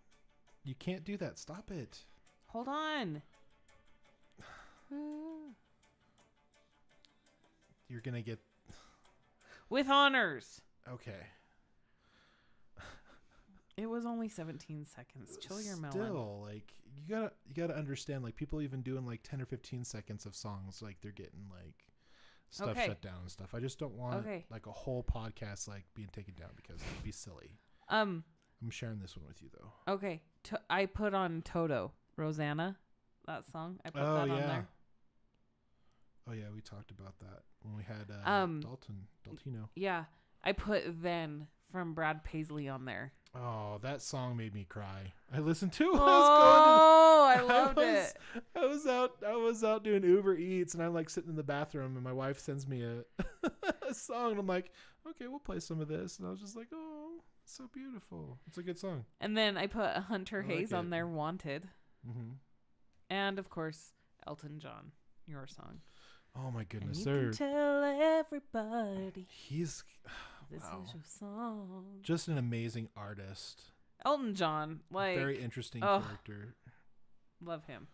You can't do that. Stop it. Hold on. You're going to get... With honors. Okay. It was only 17 seconds. Chill your melon. Still, like, you gotta understand, like, people even doing, like, 10 or 15 seconds of songs, like, they're getting, like, stuff shut down and stuff. I just don't want, like, a whole podcast, like, being taken down because it would be silly. I'm sharing this one with you, though. Okay. I put on Toto. Rosanna. That song. I put that on there. Oh, yeah, we talked about that when we had Daltino. Yeah. I put Then from Brad Paisley on there. Oh, that song made me cry. I listened to it. I loved it. I was out doing Uber Eats, and I'm like sitting in the bathroom, and my wife sends me a song, and I'm like, okay, we'll play some of this. And I was just like, oh, it's so beautiful. It's a good song. And then I put Hunter Hayes on there, Wanted. Mm-hmm. And, of course, Elton John, your song. Oh, my goodness. And you can tell everybody. This is your song. Just an amazing artist. Elton John, like very interesting character. Love him.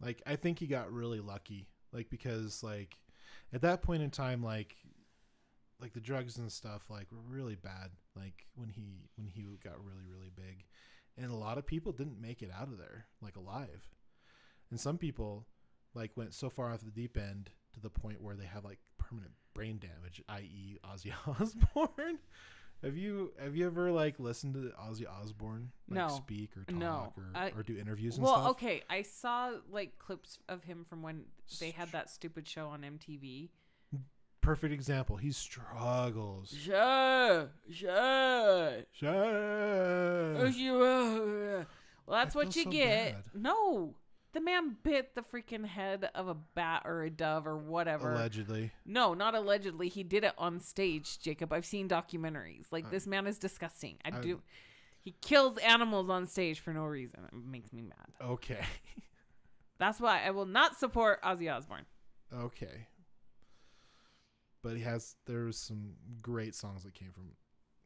Like, I think he got really lucky, like, because like at that point in time, like the drugs and stuff like were really bad. Like when he got really, really big, and a lot of people didn't make it out of there like alive, and some people like went so far off the deep end to the point where they have like permanent brain damage, i.e. Ozzy Osbourne. Have you ever like listened to Ozzy Osbourne like speak or talk or do interviews and stuff? Well, okay, I saw like clips of him from when they had that stupid show on MTV. Perfect example. He struggles. Sure. Well, that's what you get. Bad. No. The man bit the freaking head of a bat or a dove or whatever. Allegedly. No, not allegedly. He did it on stage, Jacob. I've seen documentaries. Like, this man is disgusting. He kills animals on stage for no reason. It makes me mad. Okay. That's why I will not support Ozzy Osbourne. Okay. But there's some great songs that came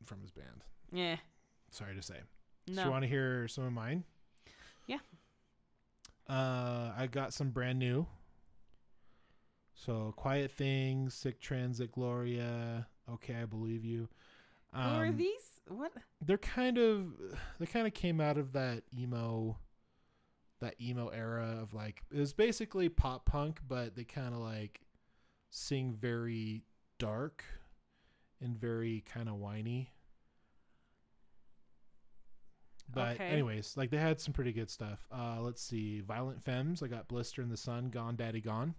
from his band. Yeah. Sorry to say. No. So you want to hear some of mine? Yeah. I got some brand new. So Quiet Things, Sick Transit, Gloria. Okay, I Believe You. Who are these? What? They kind of came out of that emo era of like, it was basically pop punk, but they kind of like sing very dark and very kind of whiny. But anyways, like they had some pretty good stuff. Let's see. Violent Femmes. I got Blister in the Sun, Gone Daddy Gone.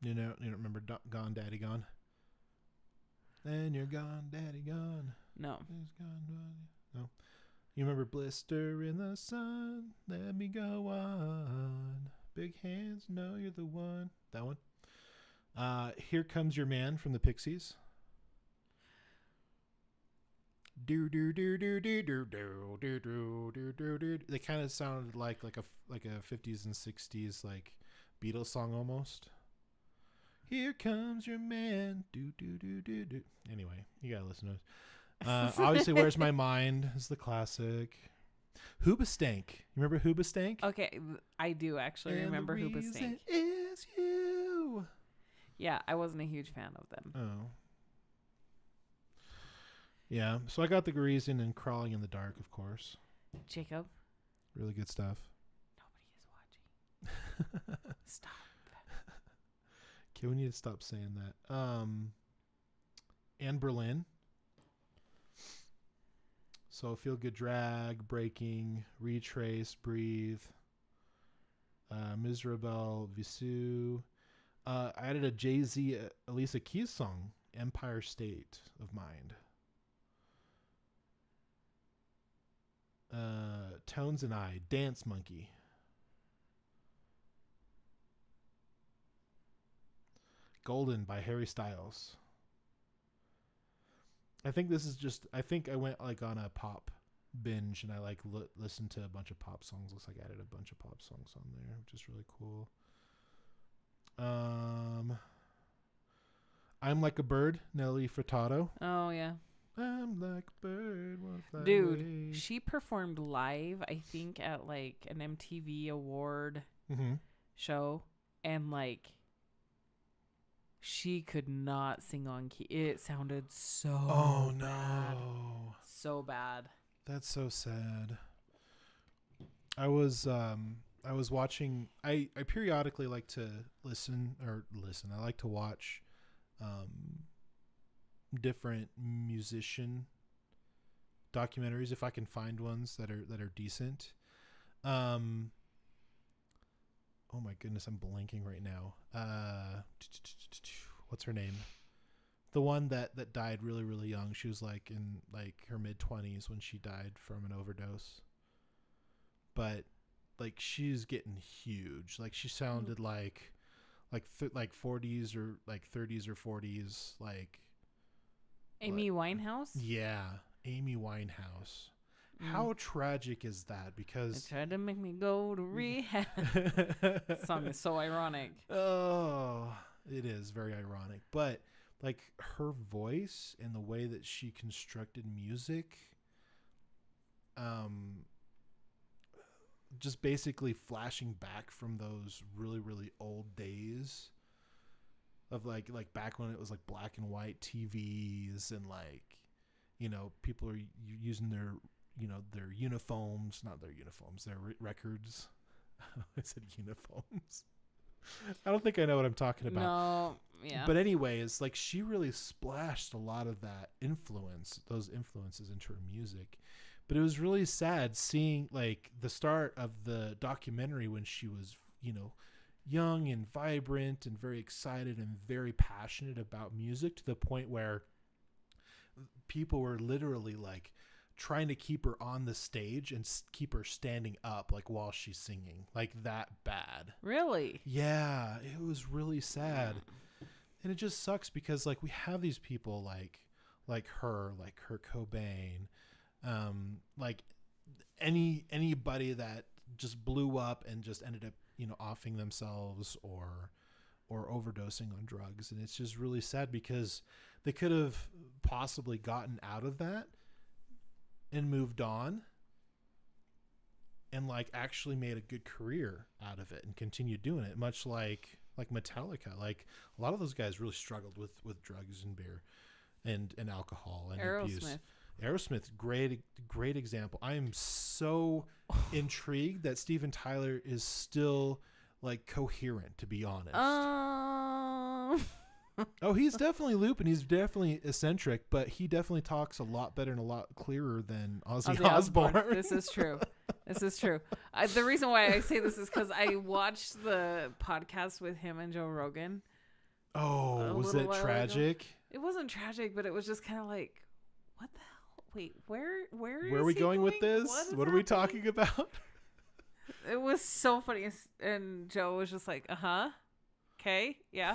You don't remember Gone Daddy Gone? And you're gone, Daddy Gone. No. No. You remember Blister in the Sun? Let me go on. Big hands, know you're the one. That one. Here Comes Your Man from the Pixies. Do do do do do do do do do do do do. They kind of sounded like a 50s and 60s like Beatles song almost. Here comes your man. Do do do do do. Anyway, you gotta listen to it. Obviously, Where's My Mind is the classic. Hoobastank. You remember Hoobastank? Okay, I do actually remember Hoobastank. Is you. Yeah, I wasn't a huge fan of them. Oh. Yeah, so I got the reason and Crawling in the Dark, of course. Jacob. Really good stuff. Nobody is watching. Stop. Okay, we need to stop saying that. Anne Berlin. So Feel Good Drag, Breaking, Retrace, Breathe, Miserable, Visu. I added a Jay-Z, Alicia Keys song, Empire State of Mind. Tones and I, Dance Monkey. Golden by Harry Styles. I think I went like on a pop binge and I like listened to a bunch of pop songs. Looks like I added a bunch of pop songs on there, which is really cool. I'm Like a Bird, Nelly Furtado. Oh, yeah. I'm like a bird. Dude, she performed live, I think, at like an MTV award show. And like, she could not sing on key. It sounded so bad. No. So bad. That's so sad. I was watching. I periodically like to listen. I like to watch different musician documentaries if I can find ones that are decent. Oh my goodness, I'm blanking right now. What's her name? The one that died really, really young. She was like in like her mid-20s when she died from an overdose. But like she's getting huge. Like she sounded like 40s or like 30s or 40s. Like Amy Winehouse? Yeah, Amy Winehouse. How tragic is that? Because they tried to make me go to rehab. Song is so ironic. Oh, it is very ironic. But like her voice and the way that she constructed music, just basically flashing back from those really, really old days of like back when it was like black and white TVs and like, you know, people are using their uniforms, not their uniforms, their records. I said uniforms. I don't think I know what I'm talking about. No, yeah. But anyways, like she really splashed a lot of those influences into her music. But it was really sad seeing like the start of the documentary when she was, you know, young and vibrant and very excited and very passionate about music to the point where people were literally like trying to keep her on the stage and keep her standing up like while she's singing, like that bad. Really? Yeah, it was really sad. And it just sucks because like we have these people like Kurt Cobain, like anybody that just blew up and just ended up, you know, offing themselves or overdosing on drugs. And it's just really sad because they could have possibly gotten out of that and moved on and like actually made a good career out of it and continued doing it, much like Metallica. Like a lot of those guys really struggled with drugs and beer and alcohol and abuse. Aerosmith, great example. I am so intrigued that Steven Tyler is still like coherent, to be honest. Oh, he's definitely looping. He's definitely eccentric, but he definitely talks a lot better and a lot clearer than Ozzy Osbourne. This is true. This is true. The reason why I say this is because I watched the podcast with him and Joe Rogan. Oh, was it tragic? Ago. It wasn't tragic, but it was just kind of like, what the hell? Wait, where are we going with this? What are we talking about? It was so funny. And Joe was just like, okay, yeah.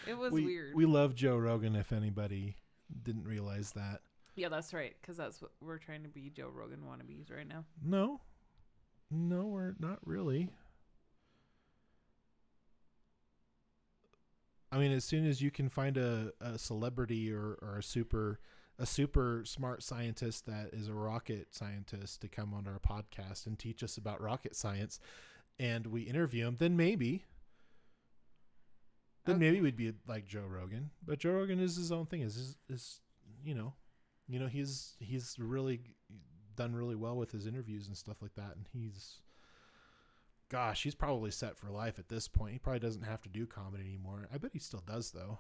It was weird. We love Joe Rogan, if anybody didn't realize that. Yeah, that's right, because that's what we're trying to be, Joe Rogan wannabes right now. No, we're not really. I mean, as soon as you can find a celebrity or a super smart scientist that is a rocket scientist to come on our podcast and teach us about rocket science, and we interview him, then maybe we'd be like Joe Rogan. But Joe Rogan is his own thing. Is he's really done really well with his interviews and stuff like that, and he's probably set for life at this point. He probably doesn't have to do comedy anymore. I bet he still does, though.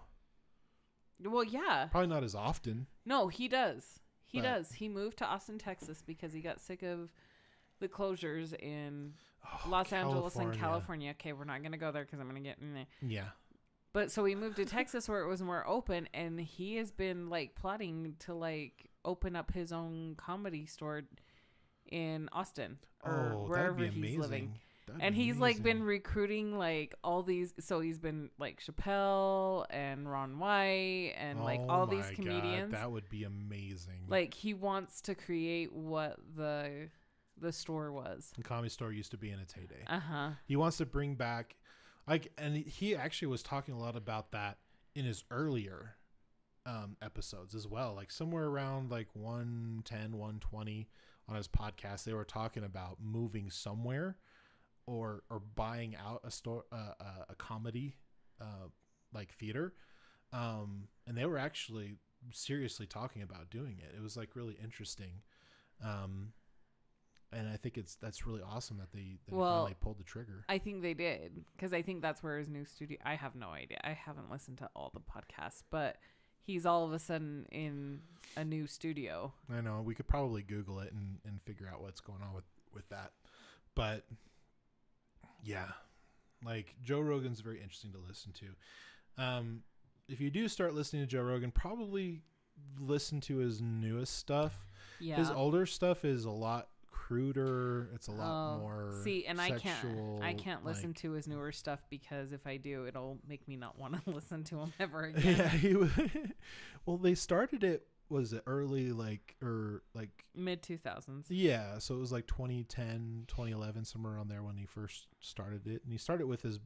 Well, yeah. Probably not as often. No, he does. He does. He moved to Austin, Texas because he got sick of the closures in Los Angeles and California. Okay, we're not going to go there because I'm going to get in there. Yeah. But so he moved to Texas where it was more open, and he has been like plotting to like open up his own comedy store in Austin or wherever he's living. And he's like been recruiting like all these. So he's been like Chappelle and Ron White and like all these comedians. God, that would be amazing. Like he wants to create what the store was. The Comedy Store used to be in its heyday. He wants to bring back, like, and he actually was talking a lot about that in his earlier episodes as well. Like somewhere around like 110, 120 on his podcast, they were talking about moving somewhere. Or buying out a store, a comedy, like theater, and they were actually seriously talking about doing it. It was like really interesting, and I think that's really awesome that they finally pulled the trigger. I think they did, because I think that's where his new studio. I have no idea. I haven't listened to all the podcasts, but he's all of a sudden in a new studio. I know we could probably Google it and figure out what's going on with that, but. Yeah, like Joe Rogan's very interesting to listen to. If you do start listening to Joe Rogan, probably listen to his newest stuff. Yeah. His older stuff is a lot cruder. It's a lot more sexual. I can't listen to his newer stuff because if I do, it'll make me not want to listen to him ever again. Yeah, well, they started it. Was it early mid 2000s? Yeah, so it was like 2010, 2011, somewhere around there when he first started it. And he started with his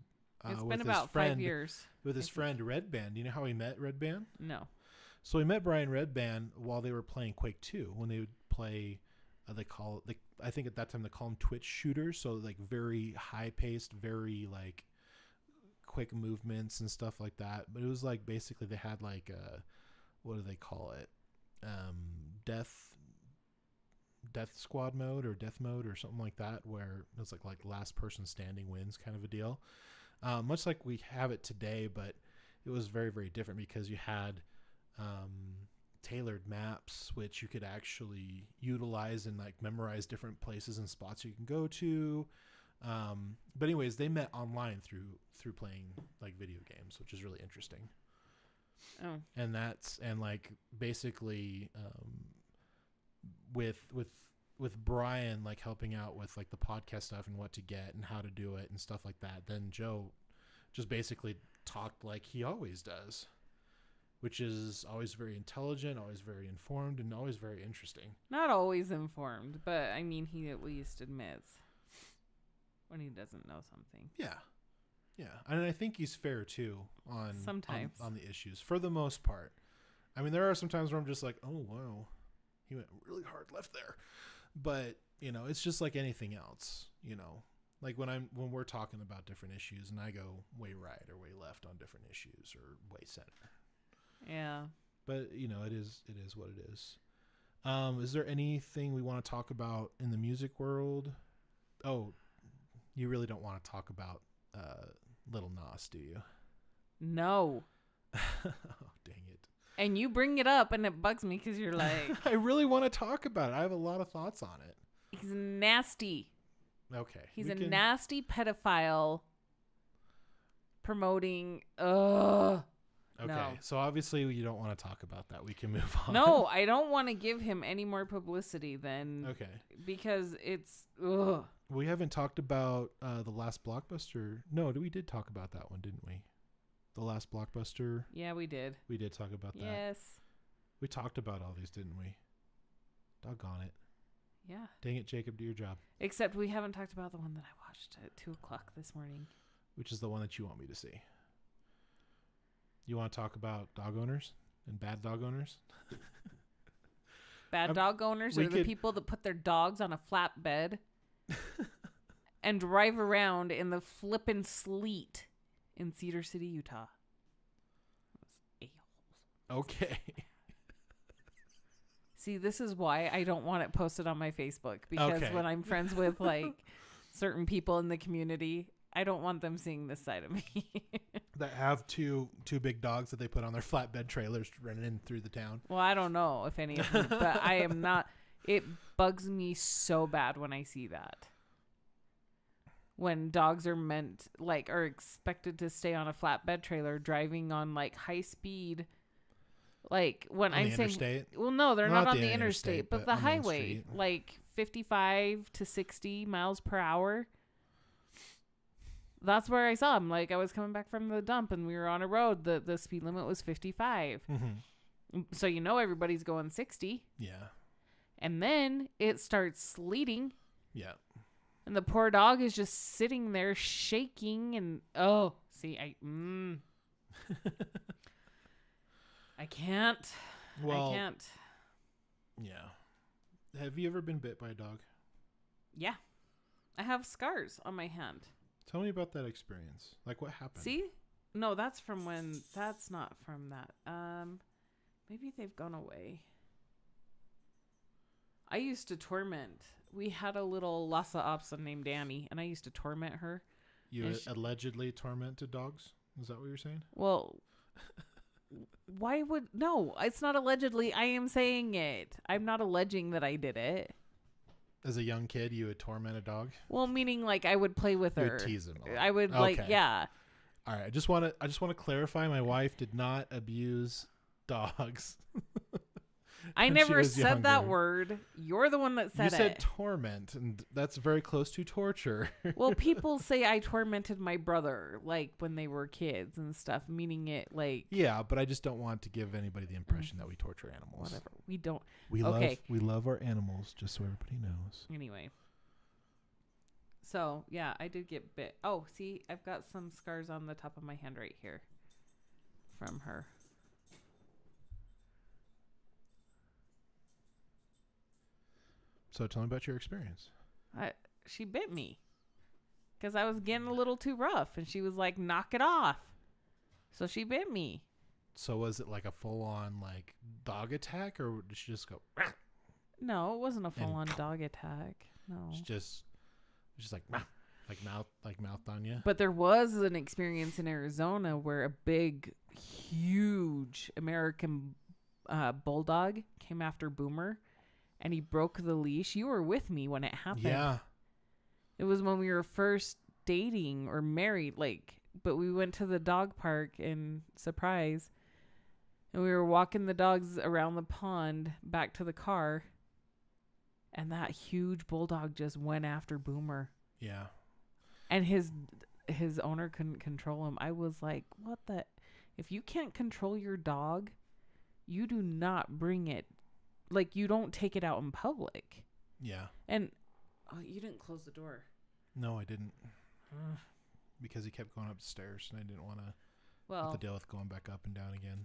it's been about 5 years with his friend Redban. Do you know how he met Redban? No. So he met Brian Redban while they were playing Quake 2 when they would play. I think at that time they call them Twitch shooters. So like very high paced, very like quick movements and stuff like that. But it was like basically they had like what do they call it? Death squad mode or death mode or something like that, where it's like last person standing wins kind of a deal. Much like we have it today, but it was very, very different because you had tailored maps, which you could actually utilize and like memorize different places and spots you can go to. But anyways, they met online through playing like video games, which is really interesting. Oh. And like basically with Brian like helping out with like the podcast stuff and what to get and how to do it and stuff like that, then Joe just basically talked like he always does, which is always very intelligent, always very informed, and always very interesting. Not always informed, but I mean he at least admits when he doesn't know something. Yeah. Yeah, and I think he's fair too on the issues for the most part. I mean, there are some times where I'm just like, oh wow, he went really hard left there, but it's just like anything else. Like when we're talking about different issues, and I go way right or way left on different issues or way center. Yeah, but it is what it is. Is there anything we want to talk about in the music world? Oh, you really don't want to talk about Little Nas, do you? No. Oh, dang it. And you bring it up and it bugs me because you're like... I really want to talk about it. I have a lot of thoughts on it. He's nasty. Okay. He's a nasty pedophile promoting... Ugh. Okay, No. so obviously you don't want to talk about that. We can move on. No, I don't want to give him any more publicity then. Okay. Because it's... Ugh. We haven't talked about the last Blockbuster. No, we did talk about that one, didn't we? The last Blockbuster. Yeah, we did. We did talk about that. Yes. We talked about all these, didn't we? Doggone it. Yeah. Dang it, Jacob, do your job. Except we haven't talked about the one that I watched at 2 o'clock this morning. Which is the one that you want me to see. You want to talk about dog owners and bad dog owners? Bad dog owners are the people that put their dogs on a flatbed and drive around in the flippin' sleet in Cedar City, Utah. Okay. See, this is why I don't want it posted on my Facebook, because when I'm friends with like certain people in the community, I don't want them seeing this side of me. That have two big dogs that they put on their flatbed trailers running in through the town. Well, I don't know if any of them, but I am not. It bugs me so bad when I see that. When dogs are are expected to stay on a flatbed trailer driving on like high speed. Like when I'm saying, interstate? well, no, they're not on the interstate, but the highway, street. like 55 to 60 miles per hour. That's where I saw him. Like I was coming back from the dump and we were on a road. The speed limit was 55. Mm-hmm. So everybody's going 60. Yeah. And then it starts sleeting. Yeah. And the poor dog is just sitting there shaking and I can't. Well, I can't. Yeah. Have you ever been bit by a dog? Yeah. I have scars on my hand. Tell me about that experience. Like what happened? See? No, that's not from that. Maybe they've gone away. I used to torment. We had a little Lhasa Apso named Danny, and I used to torment her. You allegedly tormented dogs? Is that what you're saying? Well, no, it's not allegedly. I am saying it. I'm not alleging that I did it. As a young kid, you would torment a dog? Well, meaning like I would play with her. You would tease him a lot. I would yeah. All right. I just want to clarify. My wife did not abuse dogs. I never said that word. You're the one that said it. You said torment, and that's very close to torture. Well, people say I tormented my brother, like when they were kids and stuff, meaning it like. Yeah, but I just don't want to give anybody the impression that we torture animals. Whatever. We don't. We love our animals, just so everybody knows. Anyway. So, yeah, I did get bit. Oh, see, I've got some scars on the top of my hand right here from her. So tell me about your experience. She bit me because I was getting a little too rough, and she was like, "Knock it off." So she bit me. So was it like a full-on like dog attack, or did she just go? Rah! No, it wasn't a full-on dog attack. No, it's just like rah! like mouthed on you. But there was an experience in Arizona where a big, huge American bulldog came after Boomer. And he broke the leash. You were with me when it happened. Yeah. It was when we were first dating or married, but we went to the dog park in Surprise. And we were walking the dogs around the pond back to the car. And that huge bulldog just went after Boomer. Yeah. And his owner couldn't control him. I was like, what the? If you can't control your dog, you do not bring it. Like, you don't take it out in public. Yeah. And, you didn't close the door. No, I didn't. Because he kept going upstairs, and I didn't want to have to deal with going back up and down again.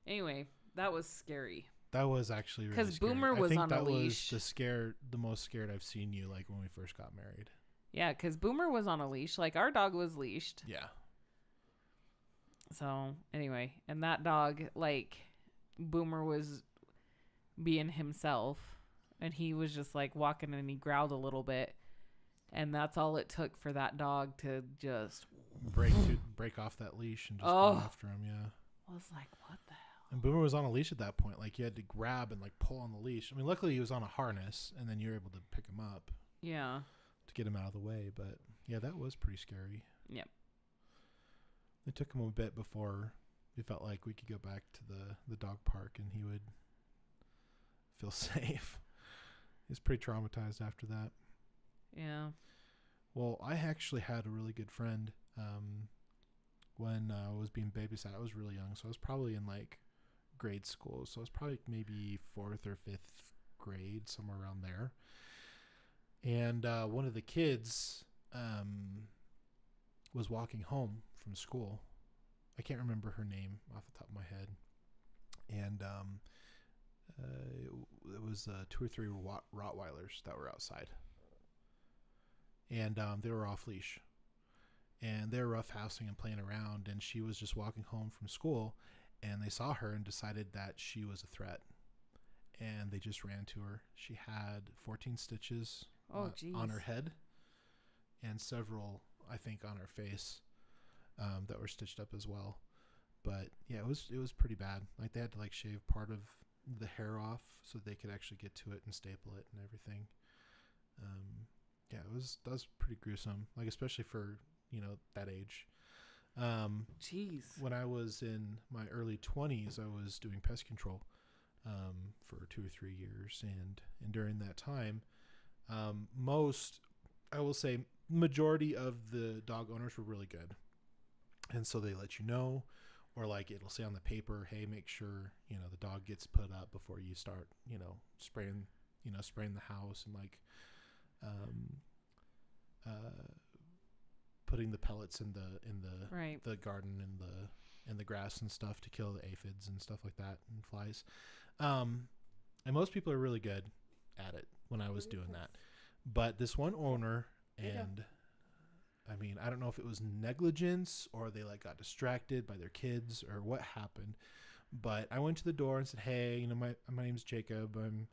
Anyway, that was scary. That was actually really scary. Because Boomer was on a leash. That was the most scared I've seen you, like, when we first got married. Yeah, because Boomer was on a leash. Like, our dog was leashed. Yeah. So, anyway, and that dog, like, Boomer was being himself, and he was just like walking, and he growled a little bit, and that's all it took for that dog to just break off that leash and just go after him. Yeah, I was like, what the hell? And Boomer was on a leash at that point. Like, you had to grab and like pull on the leash. I mean, luckily he was on a harness, and then you were able to pick him up. Yeah, to get him out of the way. But yeah, that was pretty scary. Yep. It took him a bit before we felt like we could go back to the dog park and he would feel safe. He was pretty traumatized after that. Yeah. Well, I actually had a really good friend when I was being babysat. I was really young, so I was probably in like grade school. So I was probably maybe 4th or 5th grade, somewhere around there. And one of the kids was walking home from school. I can't remember her name off the top of my head. And it was 2 or 3 Rottweilers that were outside. And they were off leash. And they were roughhousing and playing around. And she was just walking home from school. And they saw her and decided that she was a threat. And they just ran to her. She had 14 stitches on her head. And several, I think, on her face that were stitched up as well. But yeah, it was pretty bad. Like they had to like shave part of the hair off so they could actually get to it and staple it and everything. Yeah, that was pretty gruesome. Like especially for, that age. Jeez. When I was in my early 20s, I was doing pest control for 2 or 3 years, and during that time, I will say, majority of the dog owners were really good, and so they let you know, or like it'll say on the paper, hey, make sure the dog gets put up before you start spraying the house, and like putting the pellets in the garden and the grass and stuff to kill the aphids and stuff like that and flies. And most people are really good at it when I was doing that. But this one owner, and I mean, I don't know if it was negligence or they like got distracted by their kids or what happened, but I went to the door and said, hey, my name's Jacob. I'm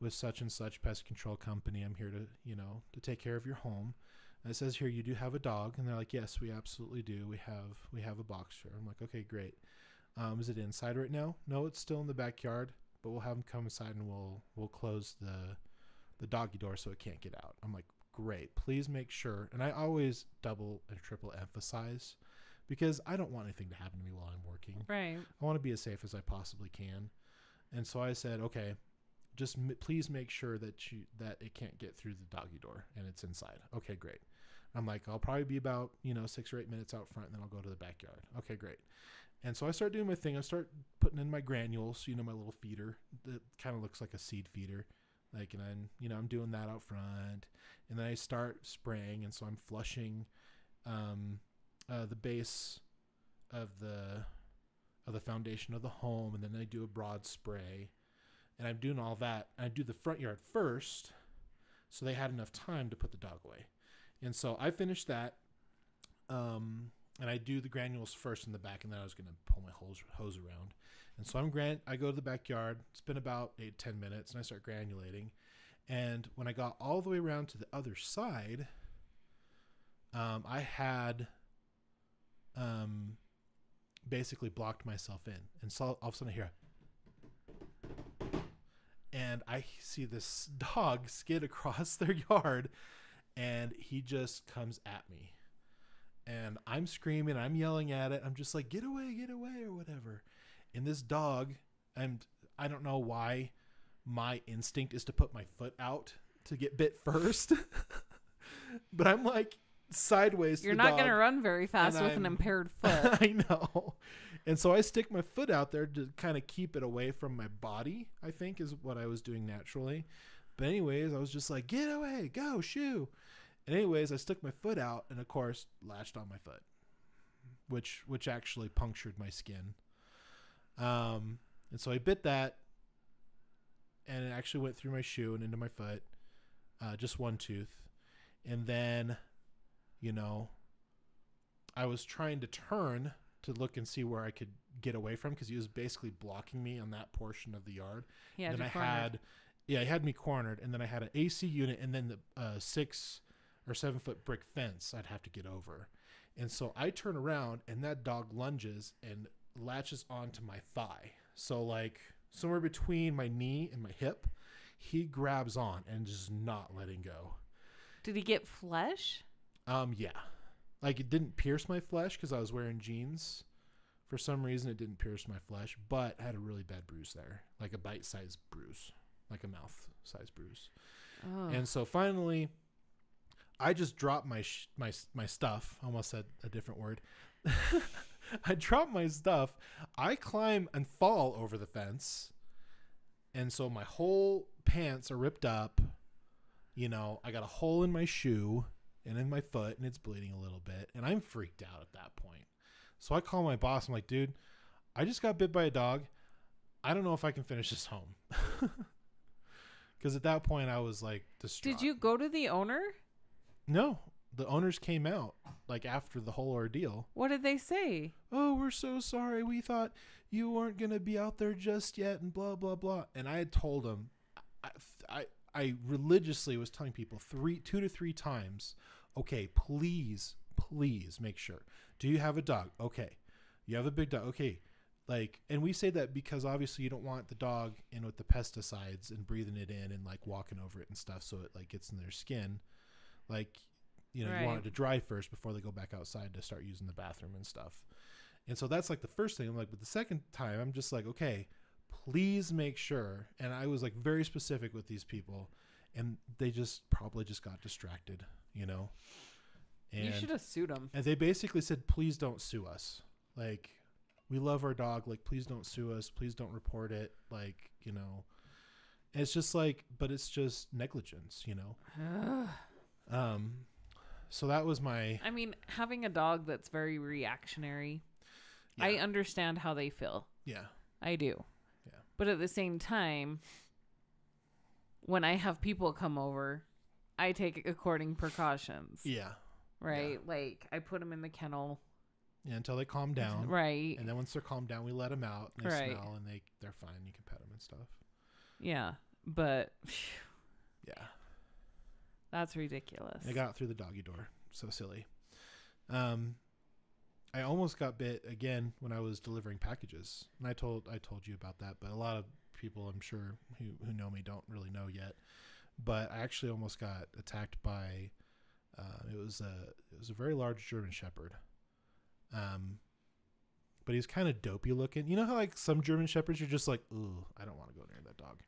with such and such pest control company. I'm here to take care of your home. And it says here, you do have a dog. And they're like, yes, we absolutely do. We have a boxer. I'm like, okay, great. Is it inside right now? No, it's still in the backyard, but we'll have him come inside and we'll close the doggy door so it can't get out. I'm like, great. Please make sure. And I always double and triple emphasize because I don't want anything to happen to me while I'm working. Right. I want to be as safe as I possibly can. And so I said, okay, just please make sure that it can't get through the doggy door and it's inside. Okay, great. I'm like, I'll probably be about, 6 or 8 minutes out front and then I'll go to the backyard. Okay, great. And so I start doing my thing. I start putting in my granules, my little feeder that kind of looks like a seed feeder. Like, and then, I'm doing that out front, and then I start spraying. And so I'm flushing, the base of the foundation of the home. And then I do a broad spray, and I'm doing all that. And I do the front yard first, so they had enough time to put the dog away. And so I finished that, and I do the granules first in the back, and then I was going to pull my hose around. And so I go to the backyard. It's been about 8-10 minutes, and I start granulating. And when I got all the way around to the other side, I had basically blocked myself in. And so all of a sudden I hear, and I see this dog skid across their yard, and he just comes at me. And I'm screaming, I'm yelling at it. I'm just like, get away, or whatever. And this dog, I don't know why my instinct is to put my foot out to get bit first. But I'm like sideways. You're not going to run very fast with an impaired foot. I know. And so I stick my foot out there to kind of keep it away from my body, I think is what I was doing naturally. But anyways, I was just like, get away, go, shoo. And anyways, I stuck my foot out and, of course, latched on my foot, which actually punctured my skin. And so I bit that, and it actually went through my shoe and into my foot, just one tooth. And then, I was trying to turn to look and see where I could get away from because he was basically blocking me on that portion of the yard. He had me cornered, and then I had an AC unit, and then the 6 or 7 foot brick fence I'd have to get over. And so I turn around, and that dog lunges and latches onto my thigh. So like somewhere between my knee and my hip, he grabs on and just not letting go. Did he get flesh? Yeah. Like, it didn't pierce my flesh because I was wearing jeans. For some reason, it didn't pierce my flesh, but I had a really bad bruise there, like a bite-sized bruise, like a mouth-sized bruise. Oh. And so finally, I just dropped my stuff. Almost said a different word. I dropped my stuff. I climb and fall over the fence. And so my whole pants are ripped up. You know, I got a hole in my shoe and in my foot, and it's bleeding a little bit. And I'm freaked out at that point. So I call my boss. I'm like, dude, I just got bit by a dog. I don't know if I can finish this home. Because at that point, I was like distraught. Did you go to the owner? No. The owners came out like after the whole ordeal. What did they say? Oh, we're so sorry. We thought you weren't going to be out there just yet and blah, blah, blah. And I had told them, I religiously was telling people 2 to 3 times, okay, please make sure. Do you have a dog? Okay. You have a big dog. Okay. Like, and we say that because obviously you don't want the dog in with the pesticides and breathing it in and like walking over it and stuff. So it like gets in their skin. Like, you know, right. You want it to dry first before they go back outside to start using the bathroom and stuff. And so that's like the first thing. I'm like, but the second time I'm just like, okay, please make sure. And I was like very specific with these people, and they just probably just got distracted, you know? And you should have sued them. And they basically said, please don't sue us. Like, we love our dog. Like, please don't sue us. Please don't report it. Like, you know, and it's just like, but it's just negligence, you know? So that was I mean, having a dog that's very reactionary, yeah. I understand how they feel. Yeah. I do. Yeah. But at the same time, when I have people come over, I take according precautions. Yeah. Right? Yeah. Like, I put them in the kennel. Yeah, until they calm down. Right. And then once they're calmed down, we let them out. And they smell, and they're fine. You can pet them and stuff. Yeah. But... yeah. That's ridiculous. I got through the doggy door. So silly. I almost got bit again when I was delivering packages. And I told you about that, but a lot of people, I'm sure, who know me don't really know yet. But I actually almost got attacked by it was a very large German Shepherd. But he's kind of dopey looking. You know how like some German Shepherds you're just like, ooh, I don't want to go near that dog.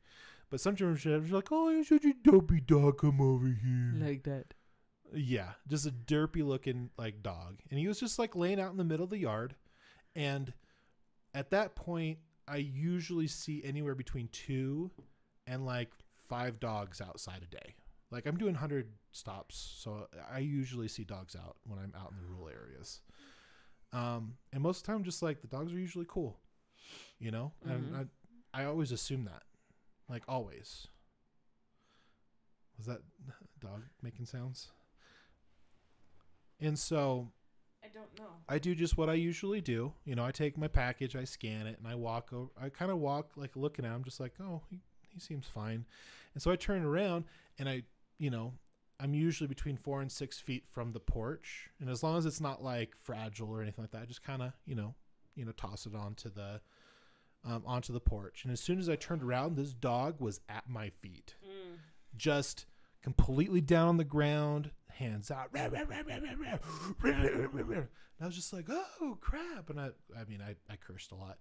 But some German Shepherds are like, oh, you're such a dopey dog, come over here. Like that. Yeah, just a derpy looking like dog. And he was just like laying out in the middle of the yard. And at that point, I usually see anywhere between 2 and like 5 dogs outside a day. Like I'm doing 100 stops. So I usually see dogs out when I'm out in the rural areas. And most of the time, just like the dogs are usually cool, you know? Mm-hmm. And I always assume that. Like always. Was that dog making sounds? And so I don't know. I do just what I usually do. You know, I take my package, I scan it, and I walk over. I kind of walk like looking at him, just like, oh, he seems fine. And so I turn around and I'm usually between 4 and 6 feet from the porch. And as long as it's not like fragile or anything like that, I just kind of, toss it onto the porch. And as soon as I turned around, this dog was at my feet, just completely down on the ground, hands out. And I was just like, oh crap. And I cursed a lot.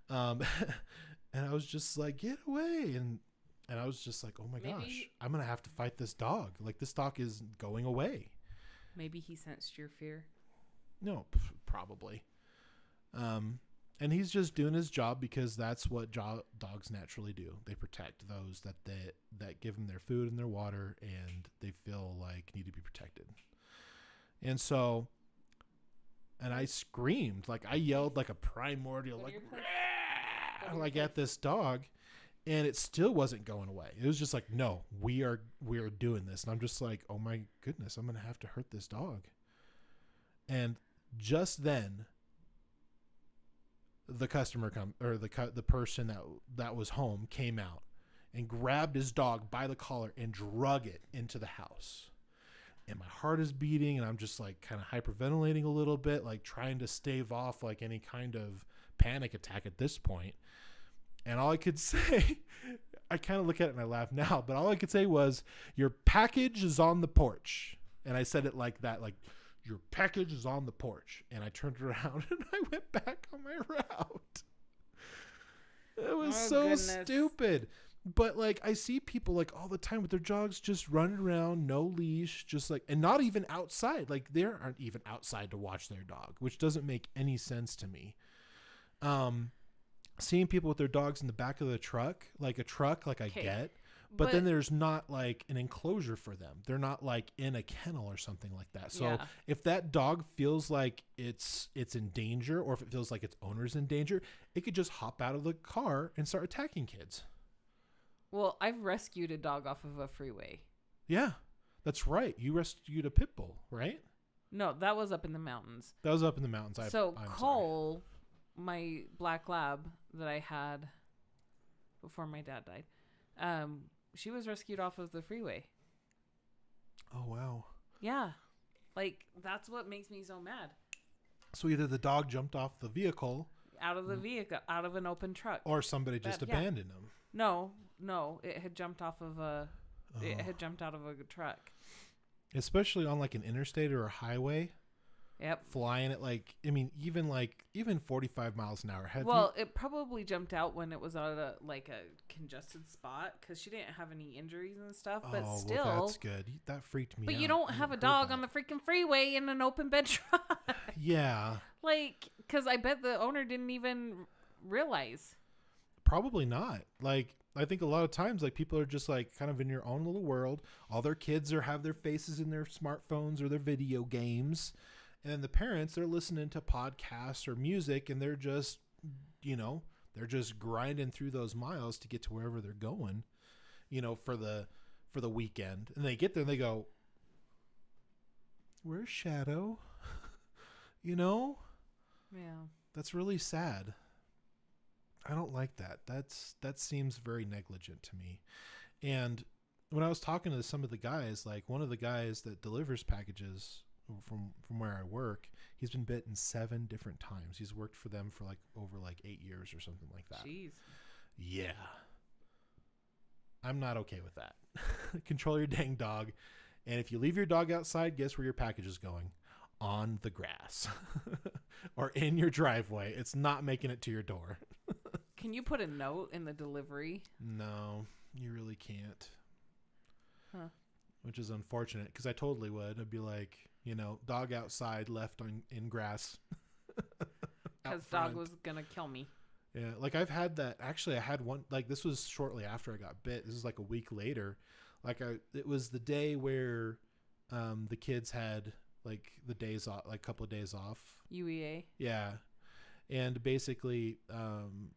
And I was just like, get away. And I was just like, oh my gosh, I'm going to have to fight this dog. Like this dog is going away. Maybe he sensed your fear. No, probably. And he's just doing his job because that's what dogs naturally do. They protect those that give them their food and their water, and they feel like need to be protected. And so, and I screamed, like I yelled like a primordial, like at this dog, and it still wasn't going away. It was just like, no, we are doing this. And I'm just like, oh my goodness, I'm going to have to hurt this dog. And just then, the customer the person that was home came out and grabbed his dog by the collar and drug it into the house. And my heart is beating, and I'm just like kind of hyperventilating a little bit, like trying to stave off like any kind of panic attack at this point. And all I could say, I kind of look at it and I laugh now, but all I could say was, your package is on the porch. And I said it like that, like your package is on the porch. And I turned around and I went back on my route. It was stupid. But like, I see people like all the time with their dogs just running around, no leash, just like, and not even outside. Like they aren't even outside to watch their dog, which doesn't make any sense to me. Seeing people with their dogs in the back of the truck, I get, but then there's not like an enclosure for them. They're not like in a kennel or something like that. So if that dog feels like it's in danger, or if it feels like its owner's in danger, it could just hop out of the car and start attacking kids. Well, I've rescued a dog off of a freeway. Yeah, that's right. You rescued a pit bull, right? No, that was up in the mountains. That was up in the mountains. I'm Cole, my black lab that I had before my dad died, she was rescued off of the freeway. Oh, wow. Yeah. Like, that's what makes me so mad. So either the dog jumped off the vehicle. Out of the vehicle, out of an open truck. Or somebody just abandoned him. No, it had jumped off of it had jumped out of a truck. Especially on like an interstate or a highway. Yep. Flying at like, I mean, even 45 miles an hour. It probably jumped out when it was at a congested spot because she didn't have any injuries and stuff. But still, well, that's good. That freaked me out. But you don't have a dog on the freaking freeway in an open bed truck. Yeah. Like, because I bet the owner didn't even realize. Probably not. Like, I think a lot of times, like, people are just like kind of in your own little world. All their kids have their faces in their smartphones or their video games. And then the parents, they're listening to podcasts or music, and they're just, they're just grinding through those miles to get to wherever they're going, for the weekend. And they get there and they go, "Where's Shadow?" Yeah. That's really sad. I don't like that. That seems very negligent to me. And when I was talking to some of the guys, like one of the guys that delivers packages from where I work, he's been bitten 7 different times. He's worked for them for over 8 years or something like that. Jeez. Yeah. I'm not okay with that. Control your dang dog. And if you leave your dog outside, guess where your package is going? On the grass or in your driveway. It's not making it to your door. Can you put a note in the delivery? No, you really can't. Huh. Which is unfortunate because I totally would. I'd be like, dog outside left in grass. Because dog was going to kill me. Yeah. Like I've had that. Actually, I had one, like this was shortly after I got bit. This is like a week later. It was the day where the kids had like the days off, like a couple of days off. UEA. Yeah. And basically,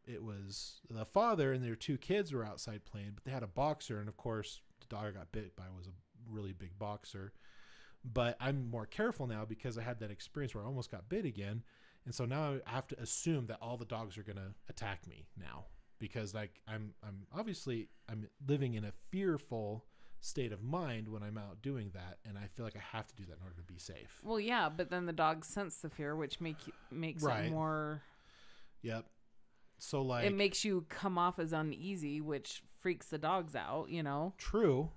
it was the father and their 2 kids were outside playing, but they had a boxer. And of course, the dog I got bit by was a really big boxer. But I'm more careful now because I had that experience where I almost got bit again. And so now I have to assume that all the dogs are going to attack me now because I'm living in a fearful state of mind when I'm out doing that, and I feel like I have to do that in order to be safe. Well, yeah, but then the dogs sense the fear, which makes it more. Yep. So it makes you come off as uneasy, which freaks the dogs out. True,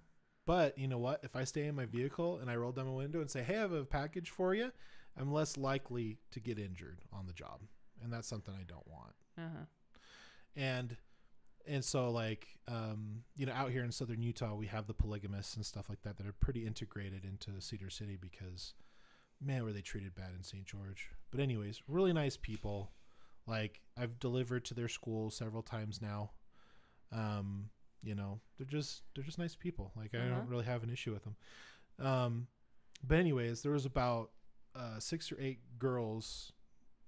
but you know what? If I stay in my vehicle and I roll down my window and say, "Hey, I have a package for you," I'm less likely to get injured on the job, and that's something I don't want. And so out here in Southern Utah, we have the polygamists and stuff like that are pretty integrated into Cedar City because, man, were they treated bad in St. George. But anyways, really nice people. Like I've delivered to their school several times now. They're just nice people. Like I don't really have an issue with them. But anyways, there was about 6 or 8 girls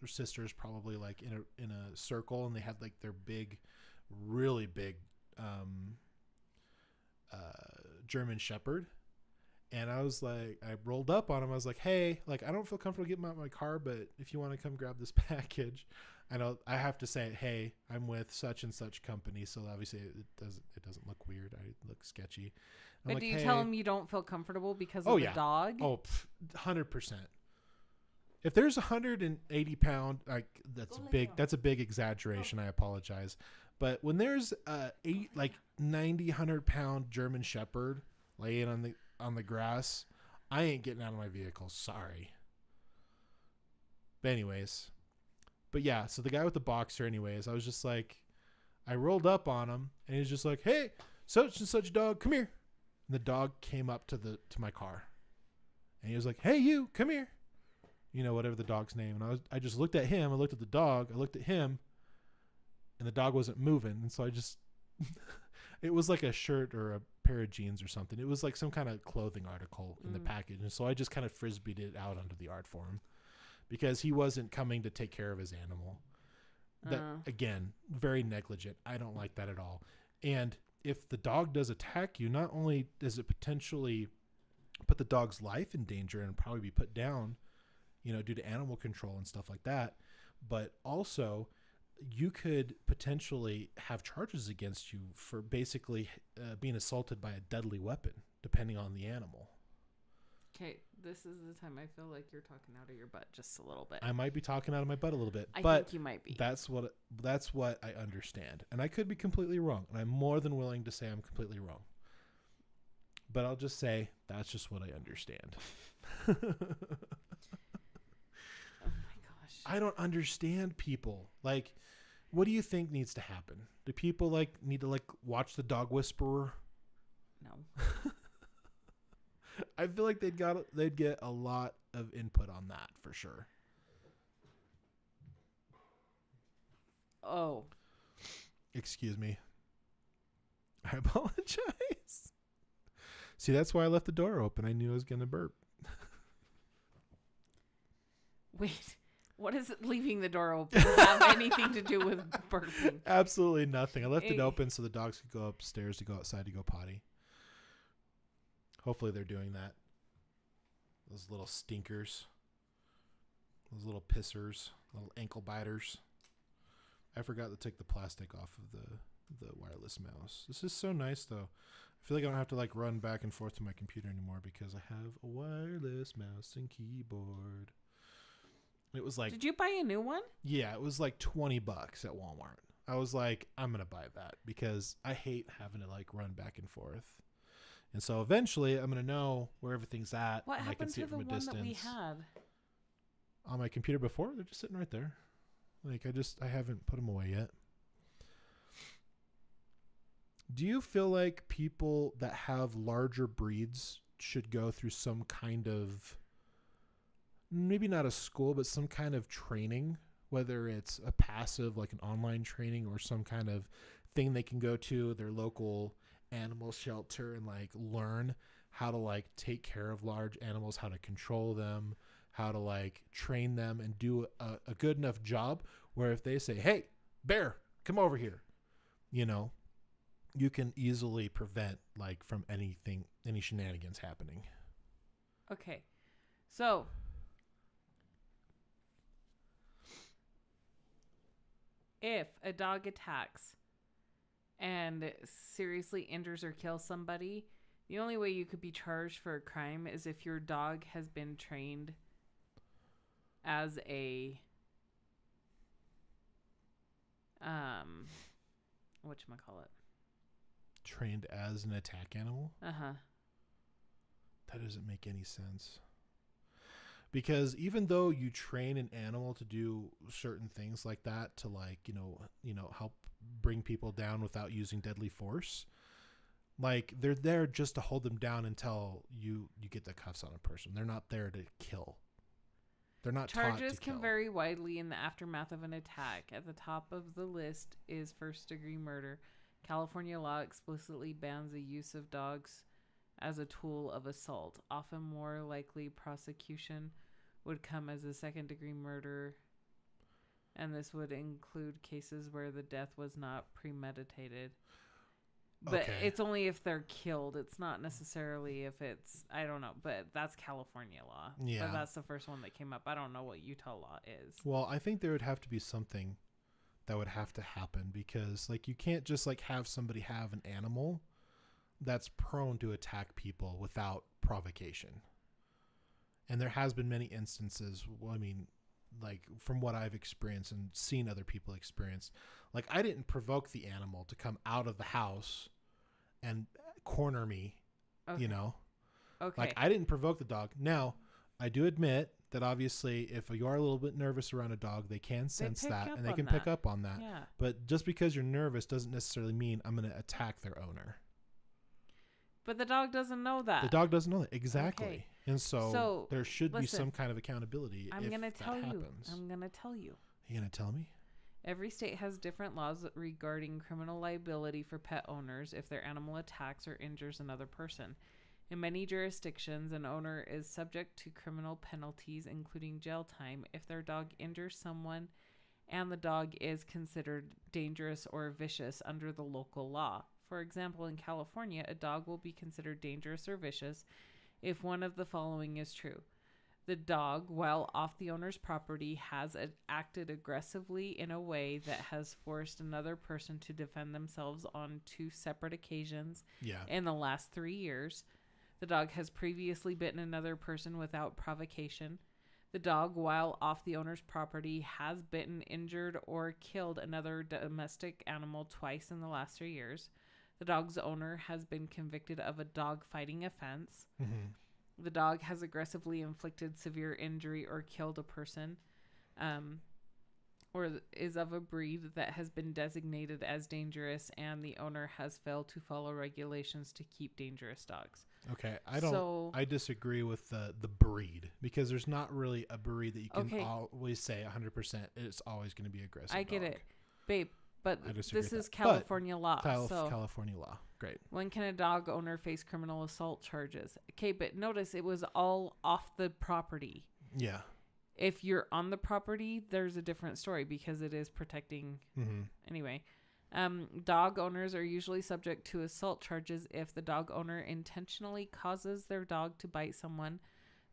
or sisters probably like in a circle, and they had like their really big German Shepherd. And I was like, I rolled up on him. I was like, "Hey, like I don't feel comfortable getting out of my car, but if you want to come grab this package," I have to say, "Hey, I'm with such and such company," so obviously it doesn't look weird. I look sketchy. But do you tell him you don't feel comfortable because of the dog? Oh, 100%. If there's 180 pound, like that's a big exaggeration. I apologize. But when there's 90, 100 pound German Shepherd laying on the grass, I ain't getting out of my vehicle. Sorry. But anyways, so the guy with the boxer, anyways, I was just like, I rolled up on him and he was just like, hey, such and such dog, come here. And the dog came up to my car and he was like, hey, you, come here. You know, whatever the dog's name. And I just looked at him. I looked at the dog. I looked at him and the dog wasn't moving. And so I just, it was like a shirt or a pair of jeans or something. It was like some kind of clothing article in the package. And so I just kind of frisbeed it out onto the yard for him because he wasn't coming to take care of his animal. That, again, very negligent. I don't like that at all. And if the dog does attack you, not only does it potentially put the dog's life in danger and probably be put down, you know, due to animal control and stuff like that, but also you could potentially have charges against you for basically being assaulted by a deadly weapon, depending on the animal. Okay, this is the time I feel like you're talking out of your butt just a little bit. I might be talking out of my butt a little bit, I but think you might be. That's what I understand, and I could be completely wrong, and I'm more than willing to say I'm completely wrong. But I'll just say that's just what I understand. Oh my gosh! I don't understand people. Like, what do you think needs to happen? Do people need to watch The Dog Whisperer? No. I feel like they'd get a lot of input on that for sure. Oh. Excuse me. I apologize. See, that's why I left the door open. I knew I was going to burp. Wait, what does leaving the door open have anything to do with burping? Absolutely nothing. I left it open so the dogs could go upstairs to go outside to go potty. Hopefully they're doing that. Those little stinkers. Those little pissers. Little ankle biters. I forgot to take the plastic off of the wireless mouse. This is so nice, though. I feel like I don't have to run back and forth to my computer anymore because I have a wireless mouse and keyboard. It was Did you buy a new one? Yeah, it was $20 at Walmart. I was like, I'm going to buy that because I hate having to run back and forth. And so eventually I'm going to know where everything's at. What and happened to the one that we had? On my computer before? They're just sitting right there. I haven't put them away yet. Do you feel like people that have larger breeds should go through some kind of, maybe not a school, but some kind of training, whether it's a passive, an online training, or some kind of thing they can go to their local animal shelter and learn how to take care of large animals, how to control them, how to train them and do a good enough job where if they say, hey, bear, come over here, you can easily prevent from any shenanigans happening. Okay. So if a dog attacks and seriously injures or kills somebody, the only way you could be charged for a crime is if your dog has been trained as a whatchamacallit? Trained as an attack animal? Uh-huh. That doesn't make any sense. Because even though you train an animal to do certain things like that, to help bring people down without using deadly force, they're there just to hold them down until you get the cuffs on a person. They're not there to kill. They're not taught to kill. Charges can vary widely in the aftermath of an attack. At the top of the list is first-degree murder. California law explicitly bans the use of dogs as a tool of assault. Often more likely prosecution would come as a second-degree murder, and this would include cases where the death was not premeditated. But it's only if they're killed. It's not necessarily if it's, I don't know, but that's California law. Yeah. But that's the first one that came up. I don't know what Utah law is. Well, I think there would have to be something that would have to happen because you can't just have somebody have an animal that's prone to attack people without provocation. And there has been many instances, from what I've experienced and seen other people experience, I didn't provoke the animal to come out of the house and corner me, Okay. Okay. I didn't provoke the dog. Now, I do admit that obviously if you are a little bit nervous around a dog, they can sense that and they can pick up on that. Yeah. But just because you're nervous doesn't necessarily mean I'm going to attack their owner. But the dog doesn't know that. The dog doesn't know that. Exactly. Okay. And so there should be some kind of accountability. I'm going to tell you. Happens. I'm going to tell you. Are you going to tell me? Every state has different laws regarding criminal liability for pet owners if their animal attacks or injures another person. In many jurisdictions, an owner is subject to criminal penalties, including jail time, if their dog injures someone and the dog is considered dangerous or vicious under the local law. For example, in California, a dog will be considered dangerous or vicious if one of the following is true. The dog, while off the owner's property, has acted aggressively in a way that has forced another person to defend themselves on 2 separate occasions in the last 3 years. The dog has previously bitten another person without provocation. The dog, while off the owner's property, has bitten, injured, or killed another domestic animal twice in the last 3 years. The dog's owner has been convicted of a dog fighting offense. Mm-hmm. The dog has aggressively inflicted severe injury or killed a person, or is of a breed that has been designated as dangerous, and the owner has failed to follow regulations to keep dangerous dogs. Okay, I disagree with the breed, because there's not really a breed that you can always say 100% it's always going to be aggressive. I get dog. it, babe, but this is that. California law. California law. Great. When can a dog owner face criminal assault charges? Okay, but notice it was all off the property. Yeah. If you're on the property, there's a different story because it is protecting. Mm-hmm. Anyway, dog owners are usually subject to assault charges if the dog owner intentionally causes their dog to bite someone,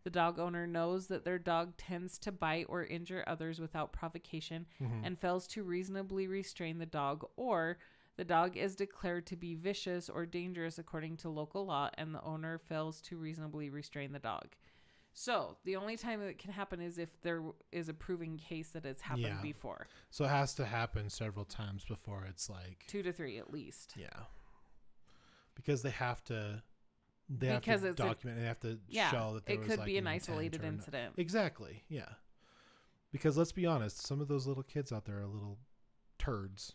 the dog owner knows that their dog tends to bite or injure others without provocation and fails to reasonably restrain the dog, or the dog is declared to be vicious or dangerous according to local law and the owner fails to reasonably restrain the dog. So the only time it can happen is if there is a proven case that it's happened before. So it has to happen several times before it's like 2 to 3 at least. Yeah. Because they have to document and they have to show that there was could like be an isolated incident. Exactly. Yeah. Because let's be honest, some of those little kids out there are little turds.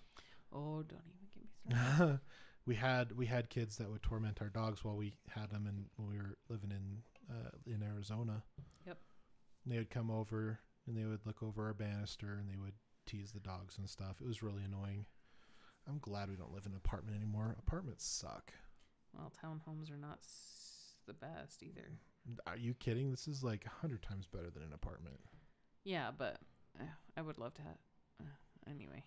Oh, don't even get me started. we had kids that would torment our dogs while we had them when we were living in Arizona. Yep. And they would come over and they would look over our banister and they would tease the dogs and stuff. It was really annoying. I'm glad we don't live in an apartment anymore. Apartments suck. Well, townhomes are not the best either. Are you kidding? This is like 100 times better than an apartment. Yeah, but I would love to have anyway.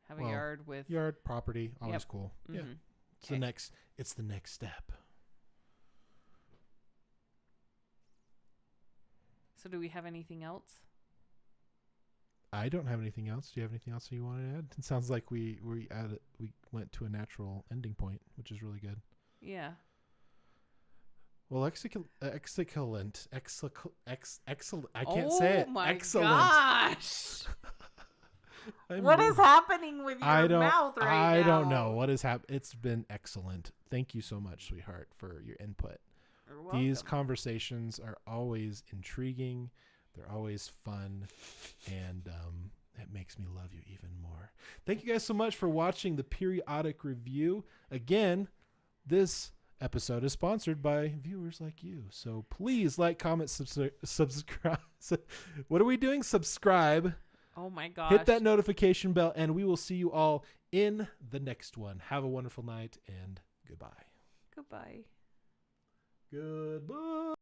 Have a yard with property, always cool. Mm-hmm. Yeah. It's the next step. So do we have anything else? I don't have anything else. Do you have anything else that you want to add? It sounds like we went to a natural ending point, which is really good. Yeah. Well, excellent. I can't say it. My excellent. Gosh. What is happening with your mouth right now? I don't know what has happened. It's been excellent. Thank you so much, sweetheart, for your input. You're welcome. These conversations are always intriguing. They're always fun, and it makes me love you even more. Thank you guys so much for watching the Periodic Review. Again, this episode is sponsored by viewers like you. So please like, comment, subscribe. What are we doing? Subscribe. Oh my gosh. Hit that notification bell, and we will see you all in the next one. Have a wonderful night, and goodbye. Goodbye. Goodbye.